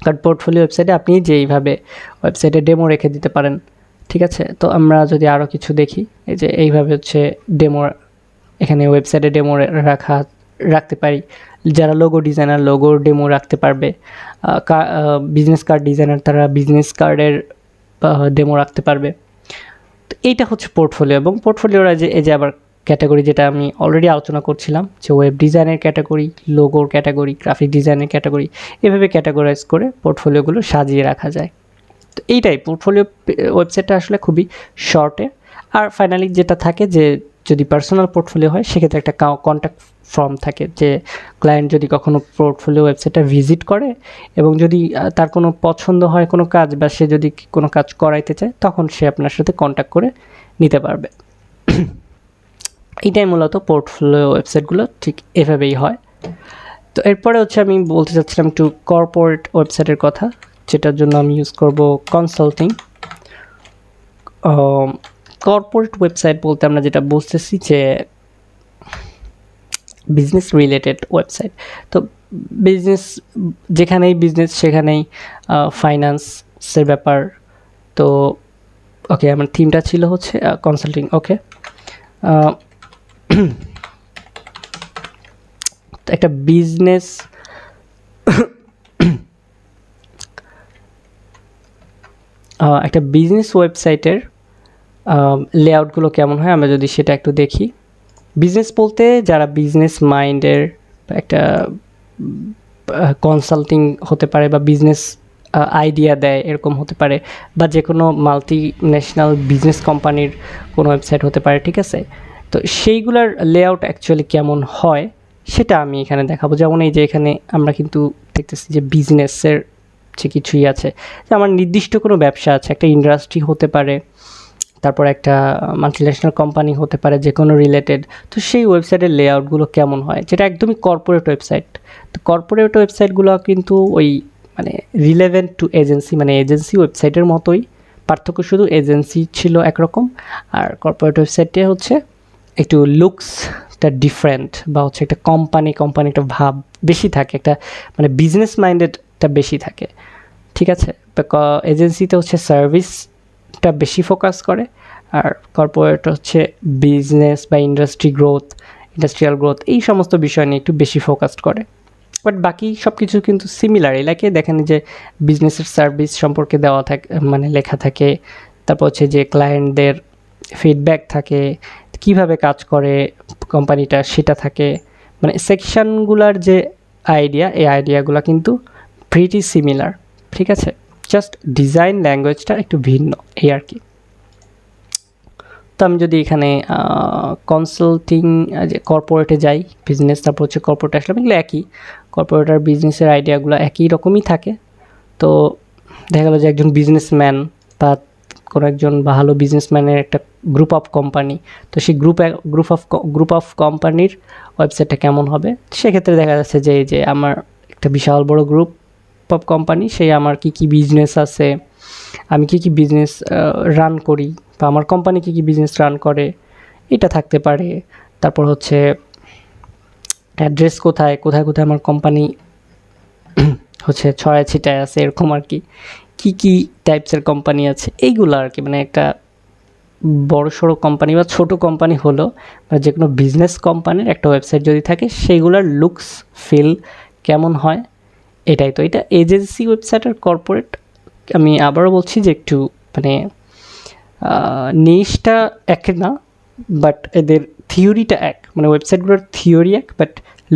কারণ পোর্টফোলিও ওয়েবসাইটে আপনি যেইভাবে ওয়েবসাইটে ডেমো রেখে দিতে পারেন, ঠিক আছে? তো আমরা যদি আরও কিছু দেখি, এই যে এইভাবে হচ্ছে ডেমো, এখানে ওয়েবসাইটে ডেমো রাখতে পারি। যারা লোগো ডিজাইনার লোগোর ডেমো রাখতে পারবে, বিজনেস কার্ড ডিজাইনার তারা বিজনেস কার্ডের ডেমো রাখতে পারবে। তো এইটা হচ্ছে পোর্টফোলিও। এবং পোর্টফোলিওর এই যে আবার ক্যাটাগরি, যেটা আমি অলরেডি আলোচনা করছিলাম, যে ওয়েব ডিজাইনের ক্যাটাগরি, লোগোর ক্যাটাগরি, গ্রাফিক ডিজাইনের ক্যাটাগরি, এভাবে ক্যাটাগরাইজ করে পোর্টফোলিওগুলো সাজিয়ে রাখা যায়। তো এইটাই পোর্টফোলিও ওয়েবসাইটটা আসলে খুবই শর্টে। আর ফাইনালি যেটা থাকে যে যদি পার্সোনাল পোর্টফোলিও হয় সেক্ষেত্রে একটা কন্ট্যাক্ট ফর্ম থাকে, যে ক্লায়েন্ট যদি কখনো পোর্টফোলিও ওয়েবসাইটটা ভিজিট করে এবং যদি তার কোনো পছন্দ হয় কোনো কাজ বা সে যদি কোনো কাজ করাইতে চায় তখন সে আপনার সাথে কন্ট্যাক্ট করে নিতে পারবে। এটাই মূলত পোর্টফোলিও ওয়েবসাইটগুলো ঠিক এভাবেই হয়। তো এরপরে হচ্ছে আমি বলতে চাচ্ছিলাম একটু কর্পোরেট ওয়েবসাইটের কথা, যেটার জন্য আমি ইউজ করব কনসাল্টিং। কর্পোরেট ওয়েবসাইট বলতে আমরা যেটা বুঝতেছি যে বিজনেস রিলেটেড ওয়েবসাইট। তো বিজনেস যেখানেই বিজনেস সেখানেই ফাইন্যান্সের ব্যাপার। তো ওকে, আমার থিমটা ছিল হচ্ছে কনসাল্টিং। ওকে, একটা বিজনেস ওয়েবসাইটের লেআউটগুলো কেমন হয় আমরা যদি সেটা একটু দেখি। বিজনেস বলতে যারা বিজনেস মাইন্ডের একটা কনসাল্টিং হতে পারে বা বিজনেস আইডিয়া দেয় এরকম হতে পারে, বা যে কোনো মাল্টি ন্যাশনাল বিজনেস কোম্পানির কোনো ওয়েবসাইট হতে পারে, ঠিক আছে। তো সেইগুলার লেআউট অ্যাকচুয়ালি কেমন হয় সেটা আমি এখানে দেখাবো। যেমন এই যে এখানে আমরা কিন্তু দেখতেছি যে বিজনেসের যে কিছুই আছে, যে আমার নির্দিষ্ট কোনো ব্যবসা আছে, একটা ইন্ডাস্ট্রি হতে পারে, তারপর একটা মাল্টিন্যাশনাল কোম্পানি হতে পারে, যে কোনো রিলেটেড। তো সেই ওয়েবসাইটের লেআউটগুলো কেমন হয়, যেটা একদমই কর্পোরেট ওয়েবসাইট। তো কর্পোরেট ওয়েবসাইটগুলো কিন্তু ওই মানে রিলেভেন্ট টু এজেন্সি, মানে এজেন্সি ওয়েবসাইটের মতোই, পার্থক্য শুধু এজেন্সি ছিল একরকম আর কর্পোরেট ওয়েবসাইটে হচ্ছে একটু লুকসটা ডিফারেন্ট, বা হচ্ছে একটা কোম্পানি একটা ভাব বেশি থাকে, একটা মানে বিজনেস মাইন্ডেডটা বেশি থাকে, ঠিক আছে। এজেন্সিতে হচ্ছে সার্ভিসটা বেশি ফোকাস করে, আর কর্পোরেট হচ্ছে বিজনেস বা ইন্ডাস্ট্রিয়াল গ্রোথ এই সমস্ত বিষয় নিয়ে একটু বেশি ফোকাসড করে। বাট বাকি সব কিছু কিন্তু সিমিলার। এলাকে দেখেন যে বিজনেসের সার্ভিস সম্পর্কে দেওয়া থাকে, মানে লেখা থাকে, তারপর হচ্ছে যে ক্লায়েন্টদের ফিডব্যাক থাকে, কিভাবে কাজ করে কোম্পানিটা সেটা থাকে, মানে সেকশনগুলার যে আইডিয়া, এই আইডিয়াগুলো কিন্তু প্রিটি সিমিলার, ঠিক আছে। জাস্ট ডিজাইন ল্যাঙ্গুয়েজটা একটু ভিন্ন, এই আর কি। তো আমি যদি এখানে কনসাল্টিং যে কর্পোরেটে যাই, বিজনেস, তারপর হচ্ছে কর্পোরেটে আসলাম, এগুলো একই, কর্পোরেট আর বিজনেসের আইডিয়াগুলো একই রকমই থাকে। তো দেখা গেলো যে একজন বিজনেসম্যান বা কোনো একজন ভালো বিজনেসম্যানের একটা গ্রুপ অফ কোম্পানি, তো সেই গ্রুপ অফ কোম্পানির ওয়েবসাইটটা কেমন হবে, সেক্ষেত্রে দেখা যাচ্ছে যে যে আমার একটা বিশাল বড় গ্রুপ অফ কোম্পানি, সেই আমার কি বিজনেস আছে, আমি কি বিজনেস রান করি, বা আমার কোম্পানি কি বিজনেস রান করে, এটা থাকতে পারে। তারপর হচ্ছে অ্যাড্রেস কোথায় আমার কোম্পানি হচ্ছে ছড়ায় ছিটায় আছে, এরকম আর কি কী টাইপসের কোম্পানি আছে এইগুলো আর কি। মানে একটা বড় সড়ো কোম্পানি বা ছোট কোম্পানি হলো, বা যে কোনো বিজনেস কোম্পানির একটা ওয়েবসাইট যদি থাকে সেইগুলোর লুকস ফিল কেমন হয়, এটাই। তো এটা এজেন্সি ওয়েবসাইট আর কর্পোরেট, আমি আবারও বলছি যে একটু মানে নিশটা এক না, বাট এদের থিওরিটা এক, মানে ওয়েবসাইটগুলোর থিওরি এক, বাট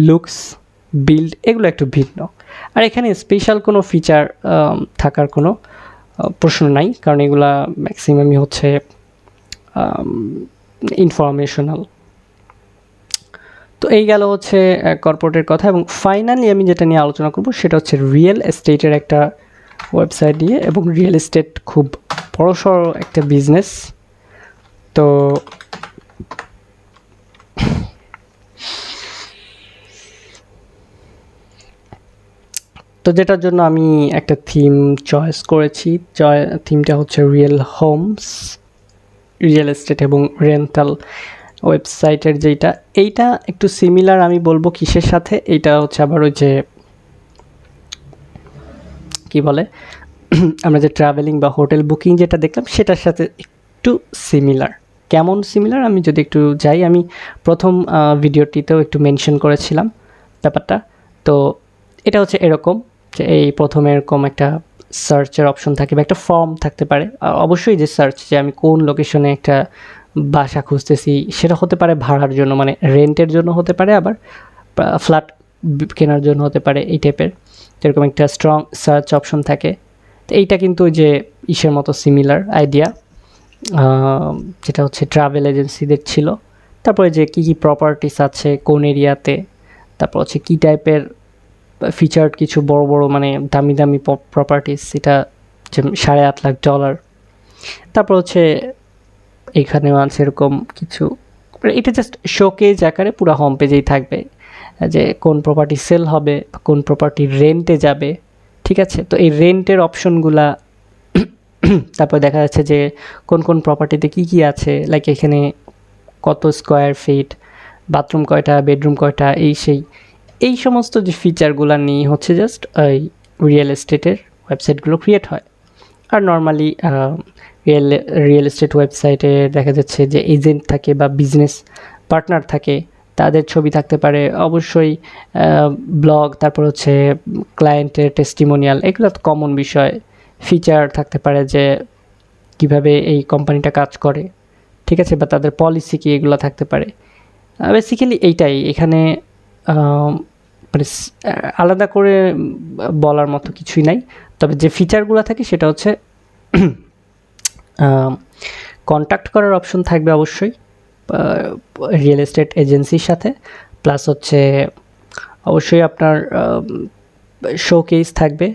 লুকস বিল্ড এগুলো একটু ভিন্ন। আর এখানে স্পেশাল কোনো ফিচার থাকার কোনো প্রশ্ন নাই, কারণ এগুলা ম্যাক্সিমামই হচ্ছে ইনফরমেশনাল। তো এই গেল হচ্ছে কর্পোরেটের কথা। এবং ফাইনালি আমি যেটা নিয়ে আলোচনা করব সেটা হচ্ছে রিয়েল এস্টেটের একটা ওয়েবসাইট নিয়ে। এবং রিয়েল এস্টেট খুব বড়সড় একটা বিজনেস। তো যেটার জন্য আমি একটা থিম চয়েস করেছি, থিমটা হচ্ছে রিয়েল এস্টেট এবং রেন্টাল ওয়েবসাইটের এইটা একটু সিমিলার আমি বলবো কিসের সাথে, এইটা হচ্ছে আবার ওই যে কি বলে আমরা যে ট্রাভেলিং বা হোটেল বুকিং যেটা দেখলাম সেটার সাথে একটু সিমিলার। কেমন সিমিলার আমি যদি একটু যাই, আমি প্রথম ভিডিওটিতেও একটু মেনশন করেছিলাম ব্যাপারটা। তো এটা হচ্ছে এরকম যে এই প্রথমে এরকম একটা সার্চের অপশন থাকে বা একটা ফর্ম থাকতে পারে, অবশ্যই যে সার্চ যে আমি কোন লোকেশনে একটা বাসা খুঁজতেছি, সেটা হতে পারে ভাড়ার জন্য, মানে রেন্টের জন্য হতে পারে, আবার ফ্ল্যাট কেনার জন্য হতে পারে, এই টাইপের যেরকম একটা স্ট্রং সার্চ অপশন থাকে। তো এইটা কিন্তু যে ইসের মতো সিমিলার আইডিয়া। যেটা হচ্ছে ট্রাভেল এজেন্সিদের ছিল। তারপরে যে কী কী প্রপার্টিস আছে কোন এরিয়াতে, তারপর হচ্ছে কী টাইপের ফিচার্ড কিছু বড় বড় মানে দামি দামি প্রপার্টিস, এটা যে $8.5 লাখ। তারপর হচ্ছে এখানেও আছে এরকম কিছু, এটা জাস্ট শোকেজ আকারে পুরো হোম পেজেই থাকবে যে কোন প্রপার্টি সেল হবে, কোন প্রপার্টি রেন্টে যাবে, ঠিক আছে। তো এই রেন্টের অপশনগুলা, তারপর দেখা যাচ্ছে যে কোন কোন প্রপার্টিতে কি কি আছে, লাইক এখানে কত স্কোয়ার ফিট, বাথরুম কয়টা, বেডরুম কয়টা, এই সমস্ত যে ফিচারগুলো নিয়ে হচ্ছে জাস্ট এই রিয়েল এস্টেটের ওয়েবসাইটগুলো ক্রিয়েট হয়। আর নর্মালি রিয়েল এস্টেট ওয়েবসাইটে দেখা যাচ্ছে যে এজেন্ট থাকে বা বিজনেস পার্টনার থাকে, তাদের ছবি থাকতে পারে অবশ্যই, ব্লগ, তারপর হচ্ছে ক্লায়েন্টের টেস্টিমোনিয়াল, এগুলো তো কমন বিষয়। ফিচার থাকতে পারে যে কিভাবে এই কোম্পানিটা কাজ করে, ঠিক আছে, বা তাদের পলিসি কি, এগুলো থাকতে পারে। বেসিক্যালি এইটাই এখানে মানে আলাদা করে বলার মতো কিছুই নাই। তবে যে ফিচারগুলো থাকে সেটা হচ্ছে কন্ট্যাক্ট করার অপশন থাকবে অবশ্যই রিয়েল এস্টেট এজেন্সির সাথে, প্লাস হচ্ছে অবশ্যই আপনার শোকেস থাকবে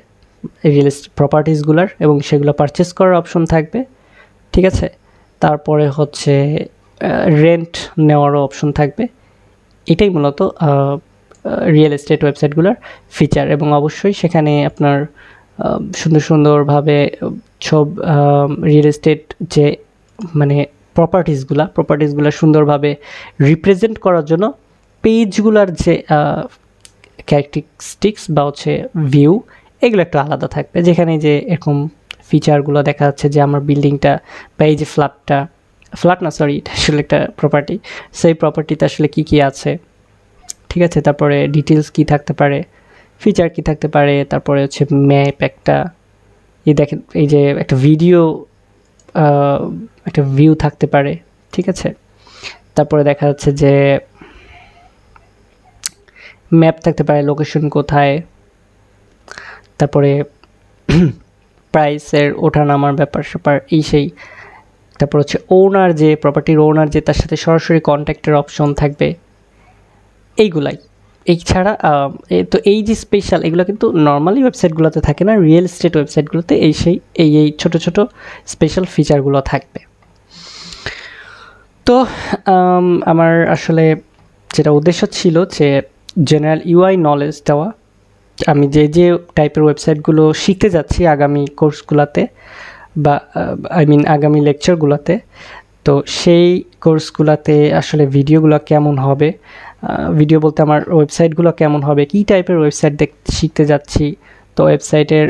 রিয়েল এস্টেট প্রপার্টিসগুলার, এবং সেগুলো পারচেস করার অপশন থাকবে, ঠিক আছে। তারপরে হচ্ছে রেন্ট নেওয়ারও অপশন থাকবে। এটাই মূলত রিয়েল এস্টেট ওয়েবসাইটগুলোর ফিচার। এবং অবশ্যই সেখানে আপনার সুন্দরভাবে সব রিয়েল এস্টেট যে মানে প্রপার্টিসগুলো সুন্দরভাবে রিপ্রেজেন্ট করার জন্য পেজগুলার যে ক্যারেক্টারিস্টিক্স বা হচ্ছে ভিউ, এগুলো একটু আলাদা থাকবে, যেখানে যে এরকম ফিচারগুলো দেখা যাচ্ছে যে আমার বিল্ডিংটা বা এই যে ফ্ল্যাট না সরি, এটা আসলে একটা প্রপার্টি, সেই প্রপার্টিতে আসলে কী কী আছে, ঠিক আছে। তারপরে ডিটেলস কী থাকতে পারে, ফিচার কী থাকতে পারে, তারপরে হচ্ছে ম্যাপ একটা, এই দেখেন এই যে একটা একটা ভিউ থাকতে পারে, ঠিক আছে। তারপরে দেখা যাচ্ছে যে ম্যাপ থাকতে পারে, লোকেশন কোথায়, তারপরে প্রাইসের ওঠানামার ব্যাপার সেই। তারপর হচ্ছে প্রপার্টির ওনার যে, তার সাথে সরাসরি কন্ট্যাক্টের অপশন থাকবে, এইগুলাই। এছাড়া তো এই যে স্পেশাল, এগুলো কিন্তু নর্মালি ওয়েবসাইটগুলোতে থাকে না, রিয়েল এস্টেট ওয়েবসাইটগুলোতে এই ছোটো ছোটো স্পেশাল ফিচারগুলো থাকবে। তো আমার আসলে যেটা উদ্দেশ্য ছিল যে জেনারেল ইউআই নলেজ দেওয়া, আমি যে টাইপের ওয়েবসাইটগুলো শিখতে যাচ্ছি আগামী কোর্সগুলোতে, বা আগামী লেকচারগুলোতে, তো সেই কোর্সগুলোতে আসলে ভিডিওগুলো কেমন হবে, ভিডিও বলতে আমার ওয়েবসাইটগুলো কেমন হবে, কী টাইপের ওয়েবসাইট শিখতে যাচ্ছি, তো ওয়েবসাইটের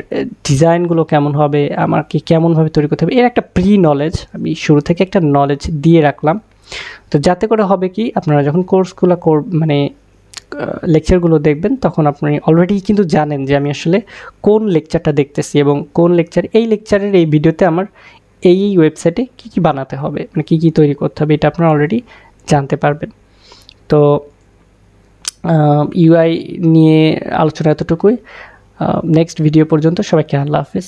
ডিজাইনগুলো কেমন হবে, আমাকে কেমনভাবে তৈরি করতে হবে, এর একটা নলেজ আমি শুরু থেকে একটা নলেজ দিয়ে রাখলাম। তো যাতে করে হবে কি, আপনারা যখন কোর্সগুলো লেকচারগুলো দেখবেন, তখন আপনি অলরেডি কিন্তু জানেন যে আমি আসলে কোন লেকচারটা দেখতেছি, এবং কোন এই লেকচারের এই ভিডিওতে আমার এই ওয়েবসাইটে কী কী বানাতে হবে, মানে কী কী তৈরি করতে হবে, এটা আপনারা অলরেডি জানতে পারবেন। তো ইউআই নিয়ে আলোচনা এতটুকুই। নেক্সট ভিডিও পর্যন্ত সবাইকে আল্লাহ হাফেজ।